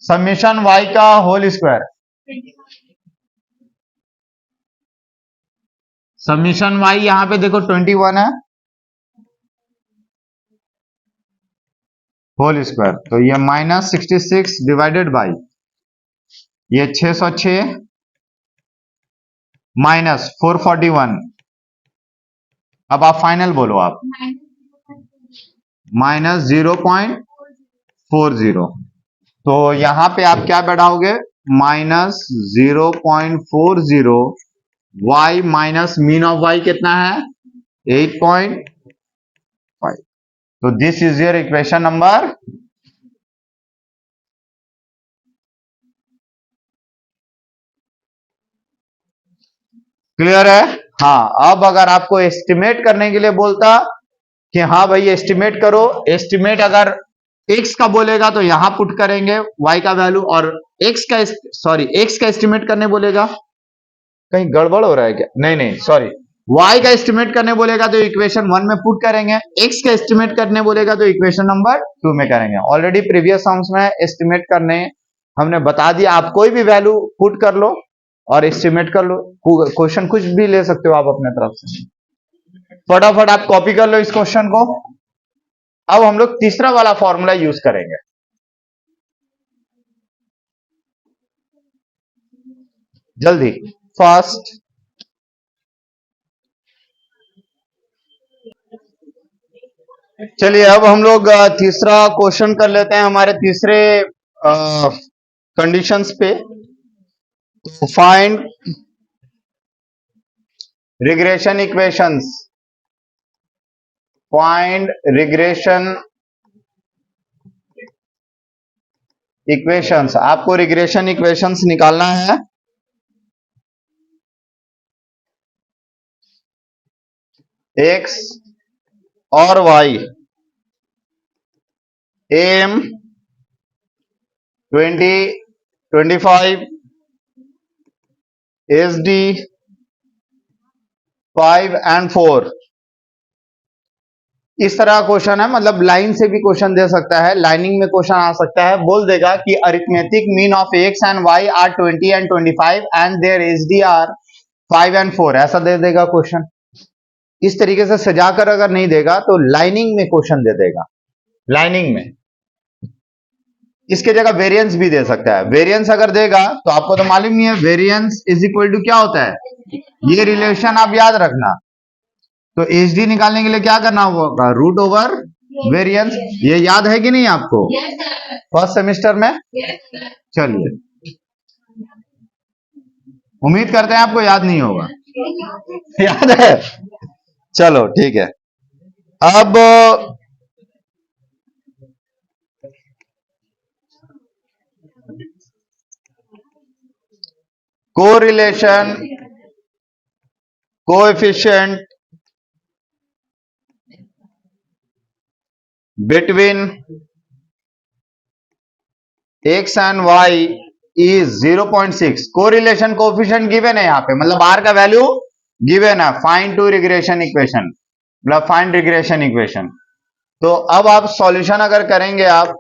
समीशन वाई का होल स्क्वायर, समीशन वाई यहां पे देखो 21 है होल स्क्वायर, तो ये -66 डिवाइडेड बाई ये 606 माइनस 441। अब आप फाइनल बोलो, आप -0.40। तो यहां पे आप क्या बढ़ाओगे -0.40 y minus mean of y कितना है 8.5। तो this is your equation number, clear है। हाँ अब अगर आपको एस्टिमेट करने के लिए बोलता कि हाँ भाई एस्टिमेट करो, एस्टिमेट अगर x का बोलेगा तो यहां पुट करेंगे y का वैल्यू, और x का एस्टिमेट करने बोलेगा, कहीं गड़बड़ हो रहा है क्या, नहीं नहीं सॉरी, y का एस्टिमेट करने बोलेगा तो इक्वेशन 1 में पुट करेंगे, x का एस्टिमेट करने बोलेगा तो इक्वेशन नंबर 2 में करेंगे। ऑलरेडी प्रीवियस सम्स में एस्टिमेट करने हमने बता दिया, आप कोई भी वैल्यू पुट कर लो और एस्टिमेट कर लो, क्वेश्चन कुछ भी ले सकते हो आप अपने तरफ से। फटाफट आप कॉपी कर लो इस क्वेश्चन को। अब हम लोग तीसरा वाला फॉर्मूला यूज करेंगे, जल्दी फास्ट। चलिए अब हम लोग तीसरा क्वेश्चन कर लेते हैं हमारे तीसरे कंडीशंस पे। तो find regression equations, find regression equations. आपको रिग्रेशन इक्वेशंस निकालना है। एक्स और y M 20, 25, S D 5 and 4। इस तरह क्वेश्चन है, मतलब लाइन से भी क्वेश्चन दे सकता है, लाइनिंग में क्वेश्चन आ सकता है। बोल देगा कि arithmetic mean of x and y are 20 and 25 and there S D are 5 and 4, ऐसा दे देगा क्वेश्चन। इस तरीके से सजाकर अगर नहीं देगा तो लाइनिंग में क्वेश्चन दे देगा। लाइनिंग में इसके जगह वेरिएंस भी दे सकता है। वेरिएंस अगर देगा तो आपको तो मालूम ही है, वेरिएंस इज इक्वल टू क्या होता है, ये रिलेशन आप याद रखना। तो एच डी निकालने के लिए क्या करना होगा, रूट ओवर वेरिएंस। ये याद है कि नहीं आपको फर्स्ट सेमेस्टर में? चलिए, उम्मीद करते हैं आपको याद नहीं होगा। याद है? चलो ठीक है। अब correlation coefficient between x and y is 0.6। Correlation coefficient given है यहाँ पे, मतलब r का वैल्यू गिवन है। फाइंड टू रिग्रेशन इक्वेशन, मतलब फाइंड रिग्रेशन इक्वेशन। तो अब आप सॉल्यूशन अगर करेंगे आप,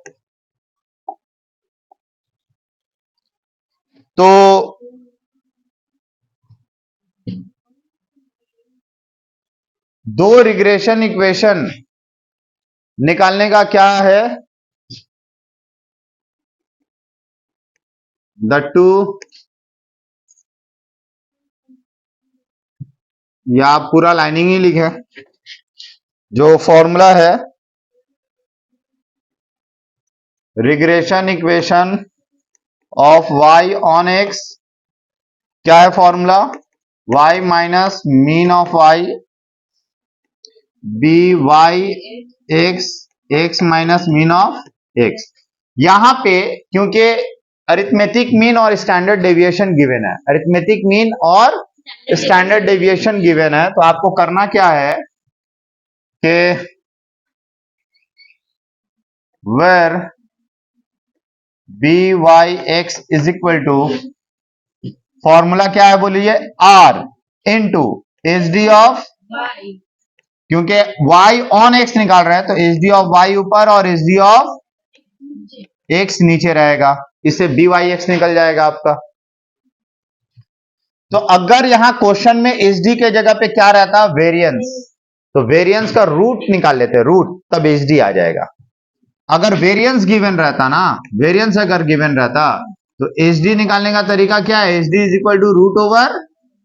तो दो रिग्रेशन इक्वेशन निकालने का क्या है, द टू, या आप पूरा लाइनिंग ही लिखे, जो फॉर्मूला है regression equation of y on x, क्या है formula, y minus mean of y b y x, x minus mean of x. यहां पे क्योंकि अरिथमेटिक मीन और स्टैंडर्ड डेविएशन गिवन है, अरिथमेटिक मीन और स्टैंडर्ड डेविएशन गिवन है, तो आपको करना क्या है कि where b y x is equal to, formula क्या है बोलिए, r into S D of, क्योंकि y ऑन x निकाल रहे हैं तो एच डी ऑफ वाई ऊपर और एच डी ऑफ x नीचे रहेगा, इससे बी वाई एक्स निकल जाएगा आपका। तो अगर यहां क्वेश्चन में एच डी के जगह पे क्या रहता, वेरिएंस, तो वेरिएंस का रूट निकाल लेते, रूट, तब एच डी आ जाएगा। अगर वेरिएंस गिवन रहता ना, वेरिएंस अगर गिवन रहता तो एच डी निकालने का तरीका क्या है, S D is equal to root over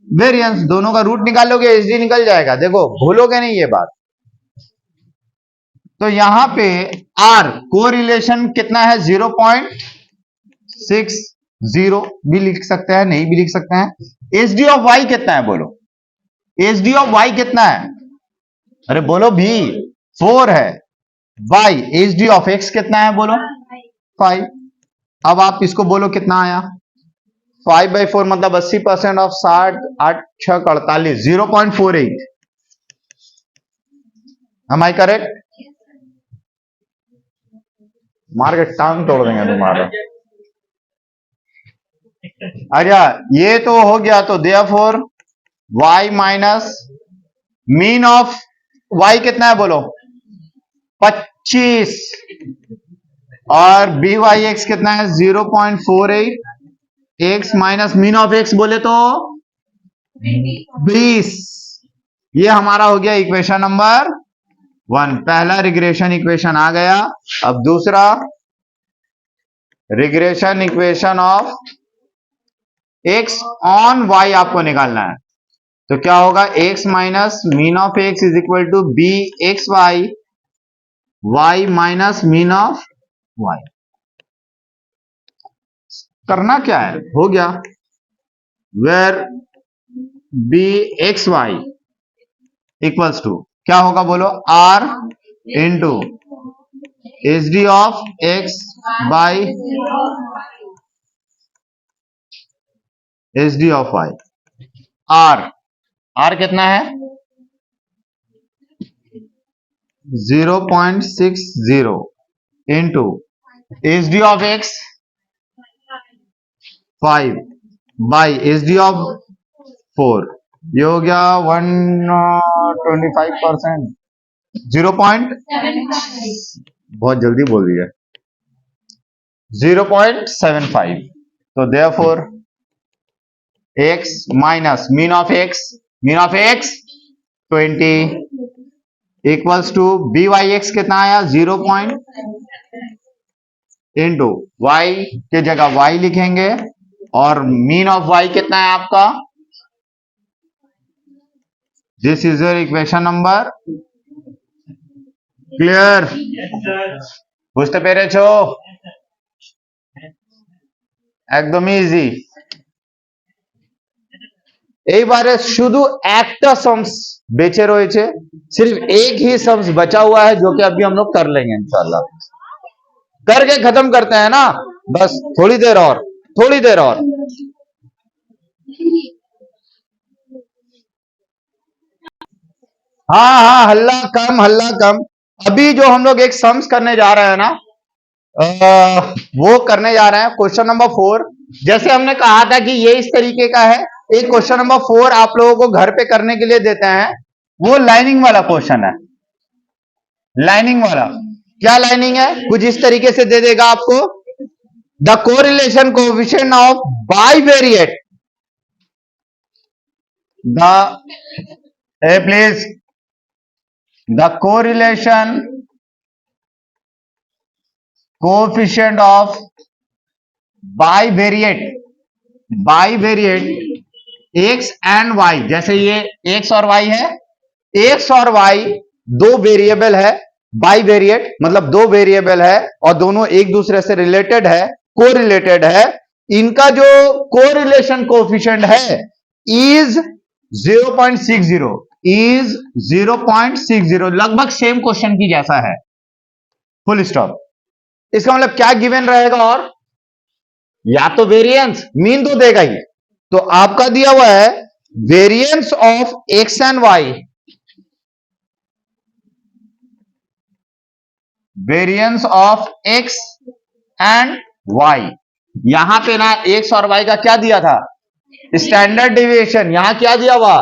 variance, दोनों का रूट निकालोगे एच डी निकल जाएगा। देखो भूलोगे नहीं ये बात। तो यहां पे आर कोरिलेशन कितना है, 0.60 भी लिख सकते हैं, नहीं भी लिख सकते हैं। एच डी ऑफ वाई कितना है बोलो, एच डी ऑफ वाई कितना है, अरे बोलो भी, 4 है। Y S D of x कितना है बोलो, 5। अब आप इसको बोलो कितना आया, 5/4 मतलब 80% ऑफ 60, 8 6 48, 0.48। M I correct? मार के टांग तोड़ देंगे तुम्हारा। अच्छा ये तो हो गया, तो therefore y minus mean of y कितना है बोलो, 25, और बी वाई एक्स कितना है 0.48, x minus mean of x बोले तो 20। ये हमारा हो गया इक्वेशन नंबर 1, पहला रिग्रेशन इक्वेशन आ गया। अब दूसरा regression equation of x on y आपको निकालना है। तो क्या होगा, x minus mean of x is equal to b x y, y minus mean of y। करना क्या है, हो गया, where b x y equals to क्या होगा बोलो, r into S D of x by S D of y. R r कितना है 0.60 into S D of x 5 by S D of 4, ये हो गया 125%, 0. बहुत जल्दी बोल दिया 0.75। तो therefore x minus mean of x 20 equals to b y x कितना आया 0. इंटू वाई की जगह y लिखेंगे और मीन ऑफ y कितना है आपका, this is your equation number. Clear? বুঝতে পেরেছো? একদমই ইজি। এইবারে শুধু একটা सम्स বেঁচে রয়েছে, सिर्फ एक ही सम्स बचा हुआ है जो कि अभी हम लोग कर लेंगे इंशाल्लाह। करके खत्म करते हैं ना, बस थोड़ी देर और, थोड़ी देर और। हाँ हाँ, हल्ला कम, हल्ला कम। अभी जो हम लोग एक सम्स करने जा रहे हैं ना, वो करने जा रहे हैं क्वेश्चन नंबर 4। जैसे हमने कहा था कि ये इस तरीके का है, एक क्वेश्चन नंबर 4 आप लोगों को घर पे करने के लिए देते हैं, वो लाइनिंग वाला क्वेश्चन है। लाइनिंग वाला क्या लाइनिंग है, कुछ इस तरीके से दे देगा आपको, the correlation coefficient of bivariate the please the correlation coefficient of bivariate x and y. जैसे ये एक्स और वाई है, एक्स और वाई दो वेरिएबल है, बाइवेरिएट मतलब दो वेरिएबल है और दोनों एक दूसरे से रिलेटेड है, कोरिलेटेड है। इनका जो कोरिलेशन कोएफिशिएंट है इज 0.60, इज 0.60, लगभग सेम क्वेश्चन की जैसा है, फुल स्टॉप। इसका मतलब क्या गिवन रहेगा, और या तो वेरिएंस, मीन तो देगा ही। तो आपका दिया हुआ है variance of x and y, variance of x and y. यहां पे ना एक्स और वाई का क्या दिया था, स्टैंडर्ड डिविएशन, यहां क्या दिया हुआ,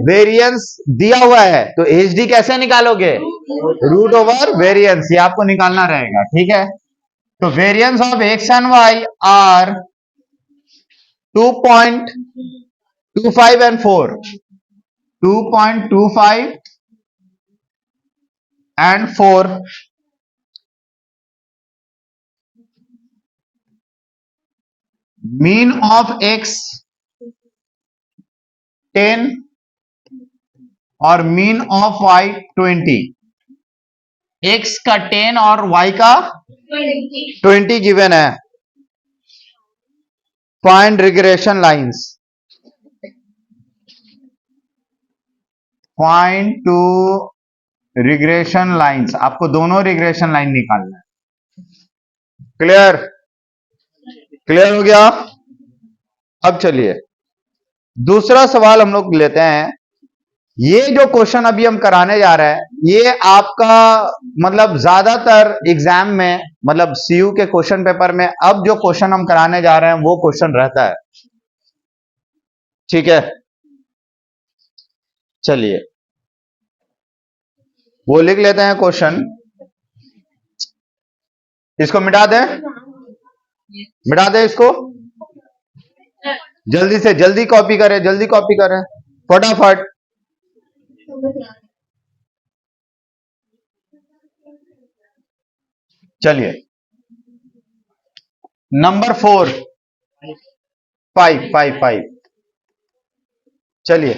वेरिएंस दिया हुआ है। तो एच डी कैसे निकालोगे, रूट ओवर वेरिएंस, ये आपको निकालना रहेगा, ठीक है। तो variance of x and y are 2.25 and 4, 2.25 and 4। Mean of x 10 और मीन ऑफ वाई 20। एक्स का 10 और वाई का 20 गिवन है। Find regression lines, find two regression lines, आपको दोनों रिग्रेशन लाइन निकालना है। क्लियर? क्लियर हो गया? अब चलिए दूसरा सवाल हम लोग लेते हैं। ये जो क्वेश्चन अभी हम कराने जा रहे हैं, ये आपका मतलब ज्यादातर एग्जाम में, मतलब सीयू के क्वेश्चन पेपर में अब जो क्वेश्चन हम कराने जा रहे हैं वो क्वेश्चन रहता है, ठीक है। चलिए वो लिख लेते हैं क्वेश्चन, इसको मिटा दें, मिटा दें इसको, जल्दी से जल्दी कॉपी करें, जल्दी कॉपी करें फटाफट। चलिए नंबर 4, 5। चलिए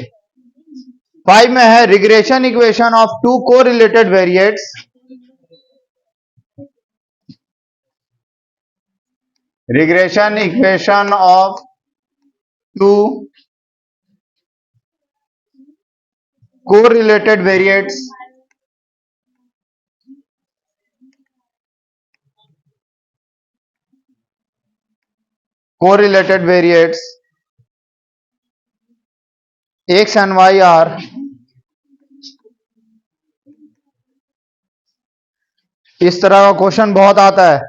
5 में है regression equation of two correlated variates, regression equation of two correlated variates, correlated variates x and y are इस तरह का क्वेश्चन बहुत आता है।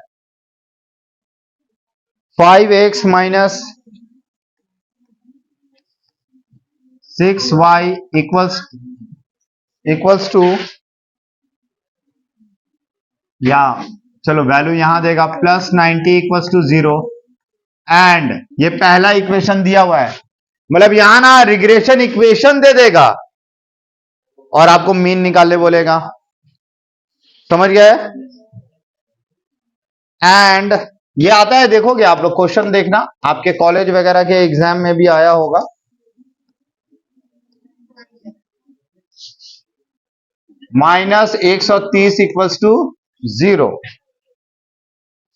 5x minus 6y equals to, या चलो वैल्यू यहां देगा +90 इक्वल्स टू 0 एंड ये पहला इक्वेशन दिया हुआ है, मतलब यहां ना रिग्रेशन इक्वेशन दे देगा और आपको मीन निकालने बोलेगा, समझ गए? एंड ये आता है, देखोगे आप लोग क्वेश्चन देखना, आपके कॉलेज वगैरह के एग्जाम में भी आया होगा। -130 equals to 0।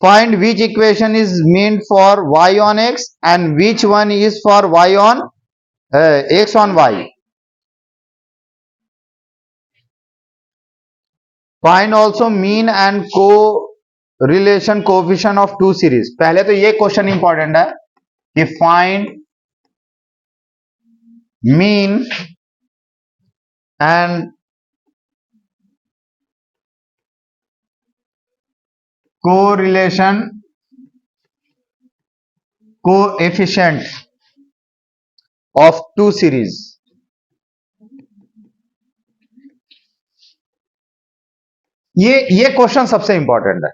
Find which equation is meant for y on x and which one is for y on x on y. Find also mean and correlation coefficient of two series. पहले तो ये question important है कि find mean and correlation coefficient of two series. ये question सबसे important है।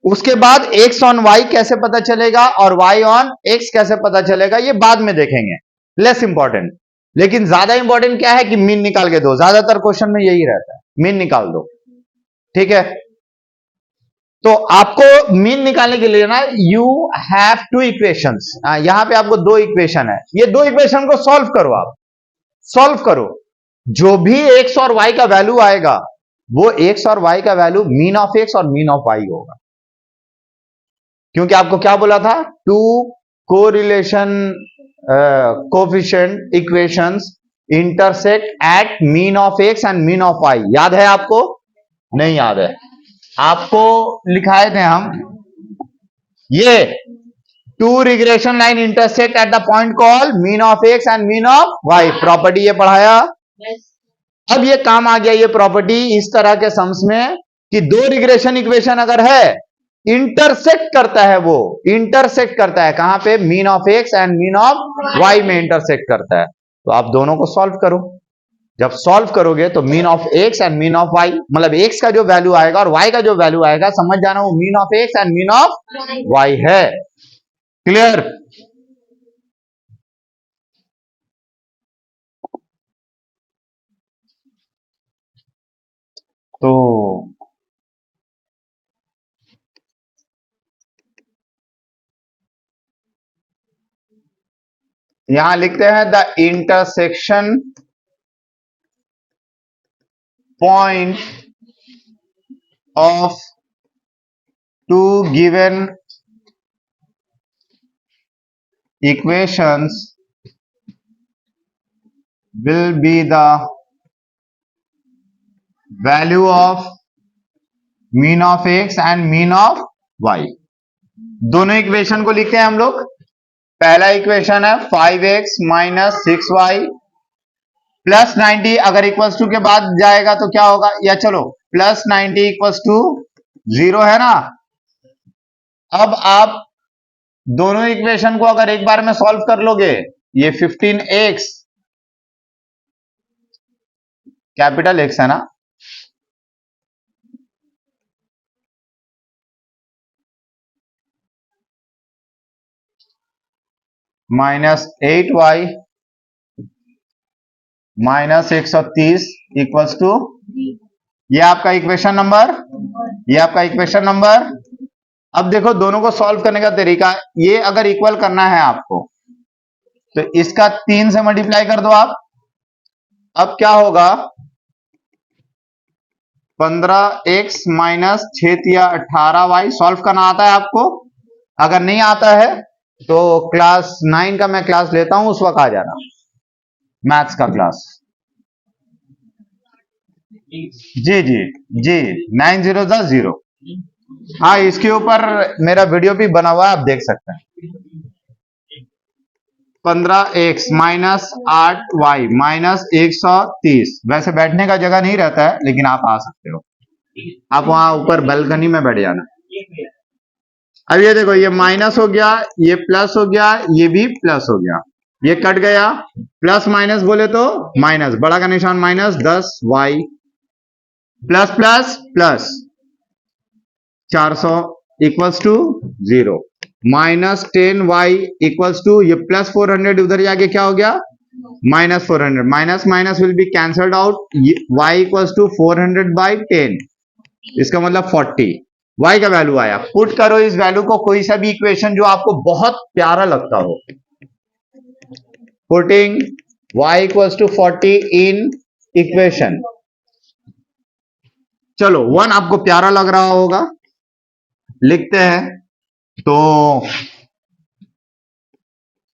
उसके बाद x ऑन y कैसे पता चलेगा और y ऑन x कैसे पता चलेगा, ये बाद में देखेंगे, लेस इंपॉर्टेंट। लेकिन ज्यादा इंपॉर्टेंट क्या है कि मीन निकाल के दो, ज्यादातर क्वेश्चन में यही रहता है, मीन निकाल दो, ठीक है? तो आपको मीन निकालने के लिए ना यू हैव टू इक्वेशंस, यहां पे आपको दो इक्वेशन है, ये दो इक्वेशन को सॉल्व करो, आप सॉल्व करो, जो भी x और y का वैल्यू आएगा वो x और y का वैल्यू मीन ऑफ x और मीन ऑफ y होगा, क्योंकि आपको क्या बोला था, two correlation coefficient equations intersect at mean of x and mean of y। याद है आपको? नहीं याद है? आपको लिखाए थे हम, ये two regression line intersect at the point call mean of x and mean of y, property ये पढ़ाया। अब ये काम आ गया, ये प्रॉपर्टी इस तरह के सम्स में कि दो रिग्रेशन इक्वेशन अगर है, इंटरसेक्ट करता है, वो इंटरसेक्ट करता है कहां पे, mean of x and mean of y में इंटरसेक्ट करता है। तो आप दोनों को सॉल्व करो, जब सॉल्व करोगे तो mean of x and mean of y, मतलब x का जो वैल्यू आएगा और y का जो वैल्यू आएगा, समझ जाना वो mean of x and mean of y है। क्लियर? तो यहां लिखते हैं the intersection point of two given equations will be the value of mean of x and mean of y। दोनों इक्वेशन को लिखते हैं हम लोग। पहला इक्वेशन है 5x माइनस 6y प्लस 90, अगर इक्वल्स टू के बाद जाएगा तो क्या होगा, या चलो प्लस 90 इक्वल्स टू 0 है ना। अब आप दोनों इक्वेशन को अगर एक बार में सॉल्व कर लोगे, ये 15x कैपिटल x है ना, minus 8y minus 130 equals to, ये आपका इक्वेशन नंबर, ये आपका इक्वेशन नंबर। अब देखो दोनों को सॉल्व करने का तरीका, ये अगर इक्वल करना है आपको तो इसका 3 से मल्टीप्लाई कर दो आप। अब क्या होगा, 15x माइनस 6 या 18y, सॉल्व करना आता है आपको? अगर नहीं आता है तो क्लास 9 का मैं क्लास लेता हूं, उस वक्त आ जाना, मैथ्स का क्लास। जी जी जी, 9 0 0। हाँ, इसके ऊपर मेरा वीडियो भी बना हुआ है, आप देख सकते हैं। 15x minus 8y minus 130। वैसे बैठने का जगह नहीं रहता है, लेकिन आप आ सकते हो। आप वहां ऊपर बालकनी में बैठ जाना। अब ये देखो, ये माइनस हो गया, ये प्लस हो गया, ये भी प्लस हो गया, ये कट गया। प्लस माइनस बोले तो माइनस, बड़ा का निशान minus, 10y plus plus plus 400 equals to 0। Minus 10y equals to, ये प्लस 400 उधर जाके क्या हो गया, minus 400। Minus minus will be cancelled out. y equals to 400/10, इसका मतलब 40। y का वैल्यू आया। पुट करो इस वैल्यू को कोई सा भी इक्वेशन जो आपको बहुत प्यारा लगता हो। Putting y equals to 40 in equation. चलो, 1 आपको प्यारा लग रहा होगा, लिखते हैं। तो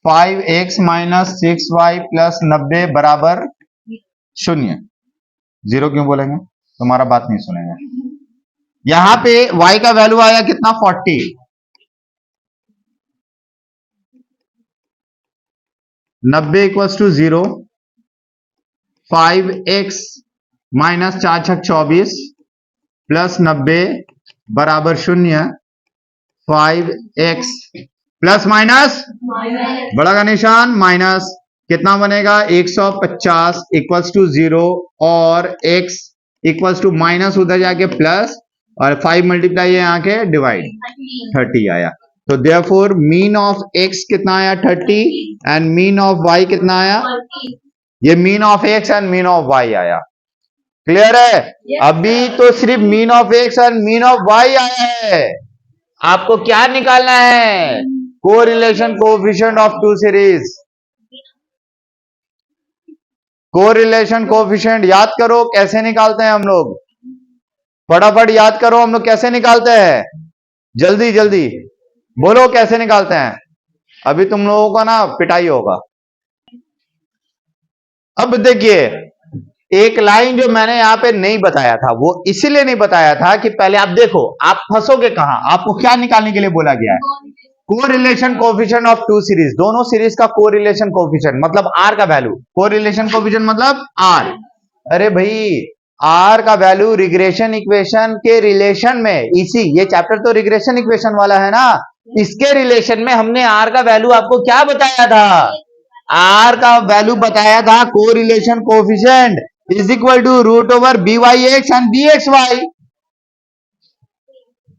5x माइनस 6y प्लस 90 बराबर 0। 0 क्यों बोलेंगे, तुम्हारा बात नहीं सुनेंगे। यहां पे y का वैल्यू आया कितना, 40। 90 इक्वल्स टू 0। 5x माइनस 4 छक 24 प्लस 90 बराबर 0। 5x प्लस माइनस बड़ा का निशान माइनस, कितना बनेगा 150 इक्वल्स टू 0, और x इक्वल्स टू माइनस उधर जाके प्लस, और 5 मल्टीप्लाई यहाँ के डिवाइड 30 आया। तो देयरफॉर मीन ऑफ x कितना आया 30, एंड मीन ऑफ y कितना आया, ये mean of x and mean of y आया। क्लियर है? अभी तो सिर्फ mean of x and mean of y आया है। आपको क्या निकालना है, correlation coefficient of two series. Correlation coefficient याद करो कैसे निकालते हैं हम लोग, फटाफट याद करो हम लोग कैसे निकालते हैं, जल्दी जल्दी बोलो कैसे निकालते हैं। अभी तुम लोगों का ना पिटाई होगा। अब देखिए, एक लाइन जो मैंने यहां पे नहीं बताया था, वो इसीलिए नहीं बताया था कि पहले आप देखो आप फंसोगे कहां। आपको क्या निकालने के लिए बोला गया है, correlation coefficient of two series, दोनों सीरीज का कोरिलेशन कोएफिशिएंट मतलब आर का वैल्यू। कोरिलेशन कोएफिशिएंट मतलब आर। अरे भाई, आर का वैल्यू रिग्रेशन इक्वेशन के रिलेशन में, इसी ये चैप्टर तो रिग्रेशन इक्वेशन वाला है ना, इसके रिलेशन में हमने आर का वैल्यू आपको क्या बताया था, आर का वैल्यू बताया था correlation coefficient is equal to root over b y x and b x y,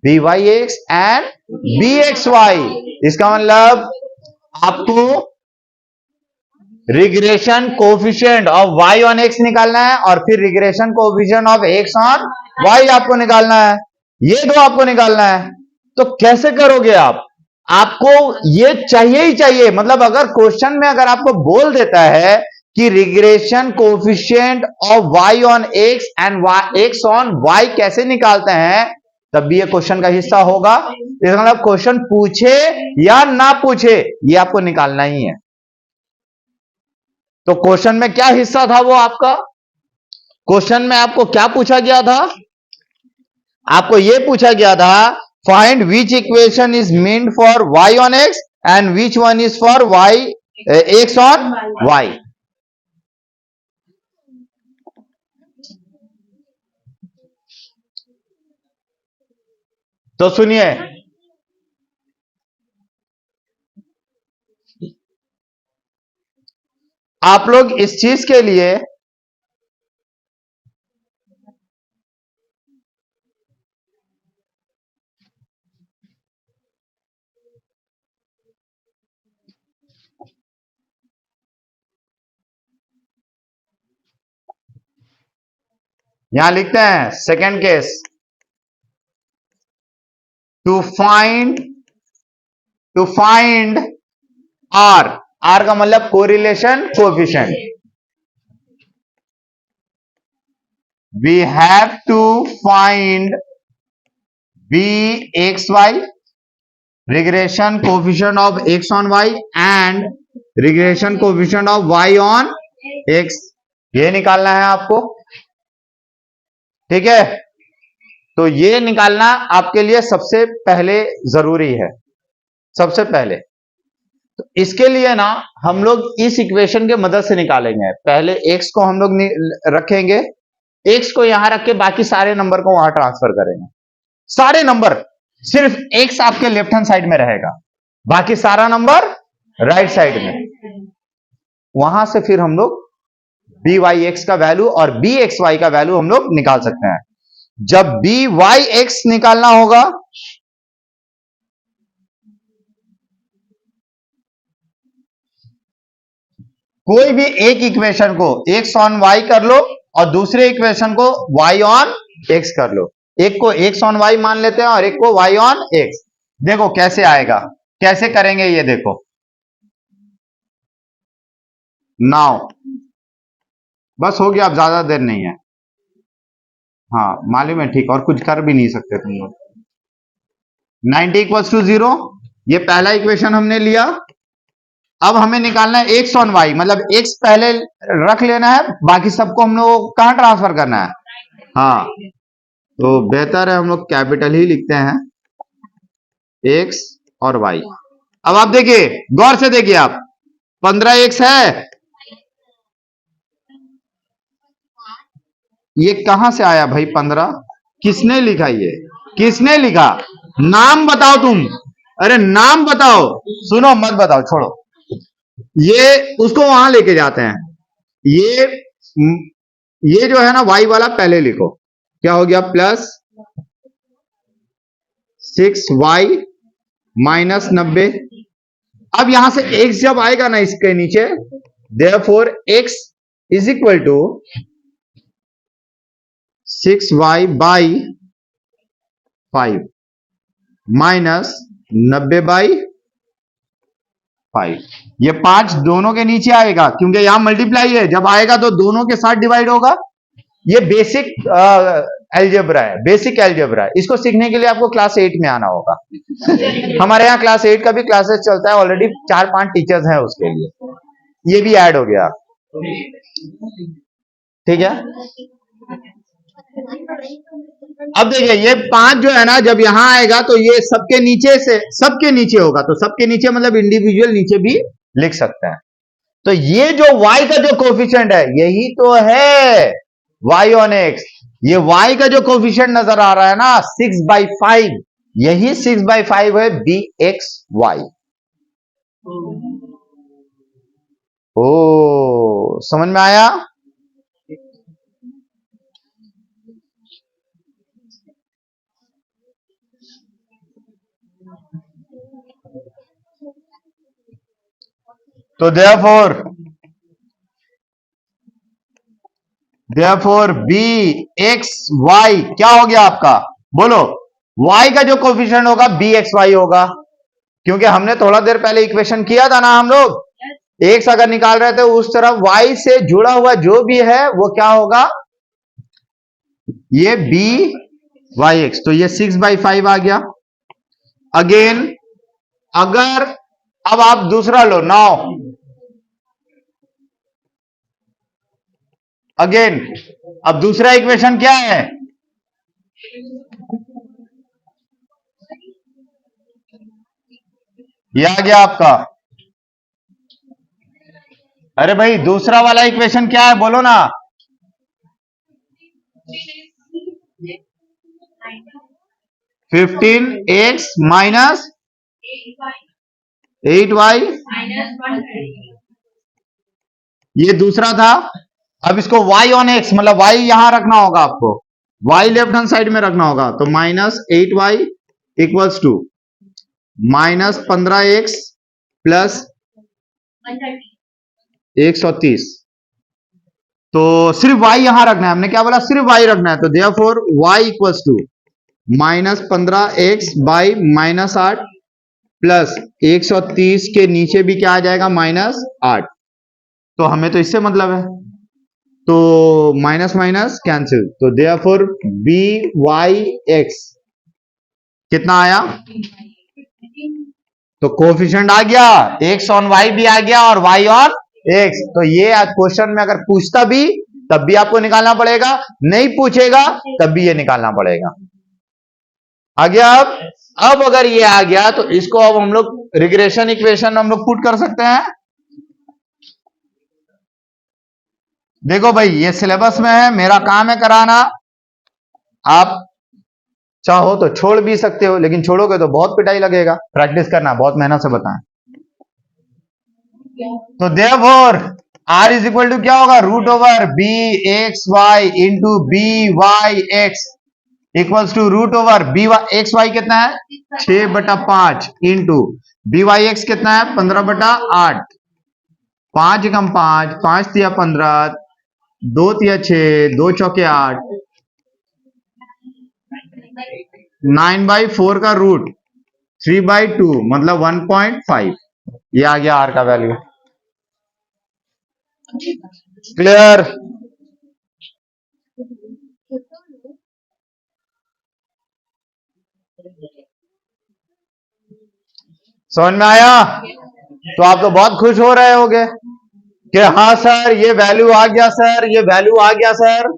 b y x and b x y. इसका मतलब आपको regression coefficient of y on x निकालना है, और फिर regression coefficient of x on y आपको निकालना है। ये दो आपको निकालना है। तो कैसे करोगे आप, आपको ये चाहिए ही चाहिए। मतलब अगर क्वेश्चन में अगर आपको बोल देता है कि regression coefficient of y on x and x on y कैसे निकालते हैं, तब भी ये क्वेश्चन का हिस्सा होगा। इसका मतलब क्वेश्चन पूछे या ना पूछे, ये आपको निकालना ही है। तो क्वेश्चन में क्या हिस्सा था वो आपका, क्वेश्चन में आपको क्या पूछा गया था, आपको यह पूछा गया था find which equation is meant for y on x and which one is for y x on y। तो सुनिए, आप लोग इस चीज के लिए यहां लिखते हैं second case, to find R, R का मतलब correlation coefficient, we have to find bxy, regression coefficient of x on y and regression coefficient of y on x, ये निकालना है आपको। ठीक है, तो ये निकालना आपके लिए सबसे पहले जरूरी है, सबसे पहले। तो इसके लिए ना हम लोग इस इक्वेशन के मदद से निकालेंगे। पहले x को हम लोग रखेंगे, x को यहां रख के बाकी सारे नंबर को वहां ट्रांसफर करेंगे। सारे नंबर, सिर्फ x आपके लेफ्ट हैंड साइड में रहेगा, बाकी सारा नंबर राइट साइड में। वहां से फिर हम लोग बी वाई एक्स का वैल्यू और बी एक्स वाई का वैल्यू हम लोग निकाल सकते हैं। जब बी वाई एक्स निकालना होगा, कोई भी एक इक्वेशन को एक्स ऑन वाई कर लो और दूसरे इक्वेशन को वाई ऑन एक्स कर लो। एक को एक्स ऑन वाई मान लेते हैं और एक को वाई ऑन एक्स। देखो कैसे आएगा, कैसे करेंगे ये देखो। नाउ बस हो गया, अब ज्यादा देर नहीं है। हाँ मालूम है, ठीक, और कुछ कर भी नहीं सकते तुम लोग। 90 इक्वल्स टू 0, ये पहला इक्वेशन हमने लिया। अब हमें निकालना है एक्स ऑन वाई, मतलब एक्स पहले रख लेना है, बाकी सबको हम लोग कहां ट्रांसफर करना है। हाँ, तो बेहतर है हम लोग कैपिटल ही लिखते हैं, एक्स और वाई। अब आप देखिए, गौर से देखिए आप, 15 एक्स है, ये कहां से आया भाई 15? किसने लिखा, ये किसने लिखा? नाम बताओ तुम, अरे नाम बताओ। सुनो मत बताओ, छोड़ो, ये उसको वहां लेके जाते हैं। ये जो है ना वाई वाला पहले लिखो, क्या हो गया, प्लस 6y माइनस 90। अब यहां से x जब आएगा ना इसके नीचे, therefore x is equal to 6y by 5 minus 90 by 5। ये 5 दोनों के नीचे आएगा क्योंकि यहां मल्टीप्लाई है, जब आएगा तो दोनों के साथ डिवाइड होगा। ये बेसिक एल्जेब्रा है, बेसिक एल्जेब्रा है। इसको सीखने के लिए आपको क्लास 8 में आना होगा। हमारे यहाँ क्लास 8 का भी क्लासेस चलता है, ऑलरेडी 4-5 टीचर्स हैं उसके लिए, ये भी ऐड हो गया। ठीक है, अब देखिए ये 5 जो है ना, जब यहां आएगा तो ये सबके नीचे से, सबके नीचे होगा, तो सबके नीचे मतलब इंडिविजुअल नीचे भी लिख सकते हैं। तो ये जो y का जो कोफिशिएंट है, यही तो है y ऑन x। ये y का जो कोफिशिएंट नजर आ रहा है ना 6/5, यही 6/5 है bxy। ओ समझ में आया? तो therefore bxy क्या हो गया आपका, बोलो। y का जो कोफिशिएंट होगा bxy होगा, क्योंकि हमने थोड़ा देर पहले इक्वेशन किया था ना हम लोग, x अगर निकाल रहे थे उस तरफ y से जुड़ा हुआ जो भी है वो क्या होगा, ये byx। तो ये 6/5 आ गया। अगेन अगर अब आप दूसरा लो, नाउ अगेन अब दूसरा इक्वेशन क्या है, ये आ गया आपका। अरे भाई दूसरा वाला इक्वेशन क्या है, बोलो ना। 15x माइनस 8y, ये दूसरा था। अब इसको y ऑन x, मतलब y यहां रखना होगा आपको, y लेफ्ट हैंड साइड में रखना होगा, तो minus 8y equals to minus 15x plus 130। तो सिर्फ y यहां रखना है, हमने क्या बोला, सिर्फ y रखना है। तो therefore y equals to minus 15x by minus 8 plus 130 के नीचे भी क्या आ जाएगा, माइनस 8। तो हमें तो इससे मतलब है, तो माइनस माइनस कैंसिल, तो देयरफॉर बी वाई एक्स कितना आया, तो कोफिशिएंट आ गया, एक्स ऑन वाई भी आ गया और वाई ऑन एक्स। तो ये आज क्वेश्चन में अगर पूछता भी तब भी आपको निकालना पड़ेगा, नहीं पूछेगा तब भी ये निकालना पड़ेगा। आ गया? अब अगर ये आ गया तो इसको अब हम लोग रिग्रेशन इक्वेशन हम लोग पुट कर सकते हैं। देखो भाई, ये सिलेबस में है, मेरा काम है कराना। आप चाहो तो छोड़ भी सकते हो, लेकिन छोड़ोगे तो बहुत पिटाई लगेगा। प्रैक्टिस करना, बहुत मेहनत से बताएं। तो therefore R is equal to क्या होगा? Root over b x y into b y x equals to root over b y x y कितना है? 6/5 इंटू बी वाई एक्स कितना है? 15/8। 5 एकम 5, 5 तिया 15, 2 तिया 6, 2 चौके 8, 9/4 का रूट 3/2 मतलब 1.5। ये आ गया आर का वैल्यू। क्लियर? समझ में आया? तो आप तो बहुत खुश हो रहे होगे कि हाँ सर ये वैल्यू आ गया, सर ये वैल्यू आ गया। सर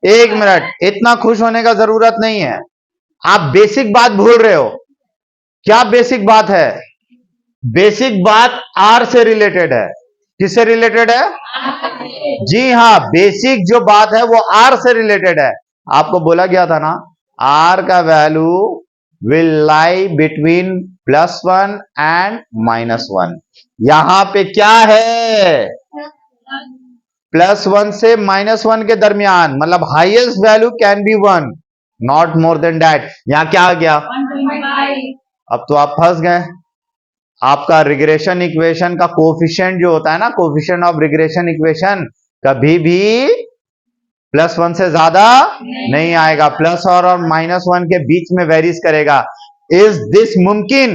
एक मिनट, इतना खुश होने का जरूरत नहीं है। आप बेसिक बात भूल रहे हो। क्या बेसिक बात है? बेसिक बात आर से रिलेटेड है। किससे रिलेटेड है? जी हाँ, बेसिक जो बात है वो आर से रिलेटेड है। आपको बोला गया था ना, आर का value will lie between +1 and -1। यहां पे क्या है? +1 से -1 के दरमियान, मतलब highest value can be 1, not more than that. यहां क्या आ गया? 1.5। अब तो आप फंस गए। आपका रिग्रेशन इक्वेशन का कोफिशिएंट जो होता है ना, कोफिशिएंट ऑफ रिग्रेशन इक्वेशन, कभी भी +1 से ज्यादा नहीं आएगा। प्लस और -1 के बीच में वेरीज करेगा। इज दिस मुमकिन?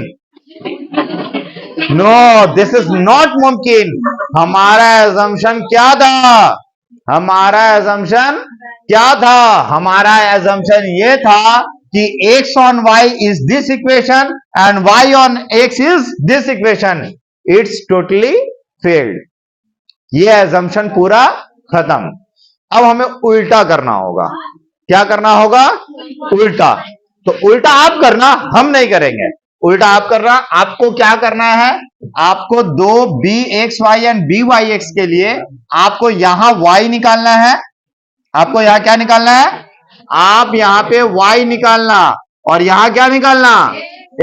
नो, दिस इज नॉट मुमकिन। हमारा एजम्पशन क्या था? हमारा एजम्पशन क्या था? हमारा एजम्पशन ये था कि x on y is this equation and y on x is this equation. It's totally failed. ये एजम्पशन पूरा खत्म। अब हमें उल्टा करना होगा। क्या करना होगा? उल्टा। तो उल्टा आप करना, हम नहीं करेंगे। उल्टा आप करना। आपको क्या करना है? आपको दो b x y and b y x के लिए आपको यहां y निकालना है। आपको यहां क्या निकालना है? आप यहां पे y निकालना, और यहां क्या निकालना?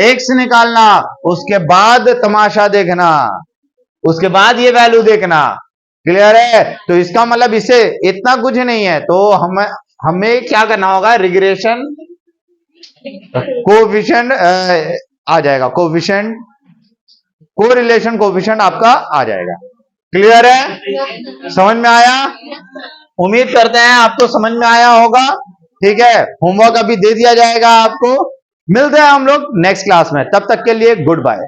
x निकालना। उसके बाद तमाशा देखना, उसके बाद ये वैल्यू देखना। क्लियर है? तो इसका मतलब इसे इतना कुछ नहीं है। तो हमें क्या करना होगा? रिग्रेशन कोफिशिएंट आ जाएगा, कोफिशिएंट कोरिलेशन कोफिशिएंट आपका आ जाएगा। क्लियर है? समझ में आया? उम्मीद करते हैं आपको समझ में आया होगा। ठीक है, होमवर्क अभी दे दिया जाएगा आपको। मिलते हैं हम लोग नेक्स्ट क्लास में, तब तक के लिए गुड बाय।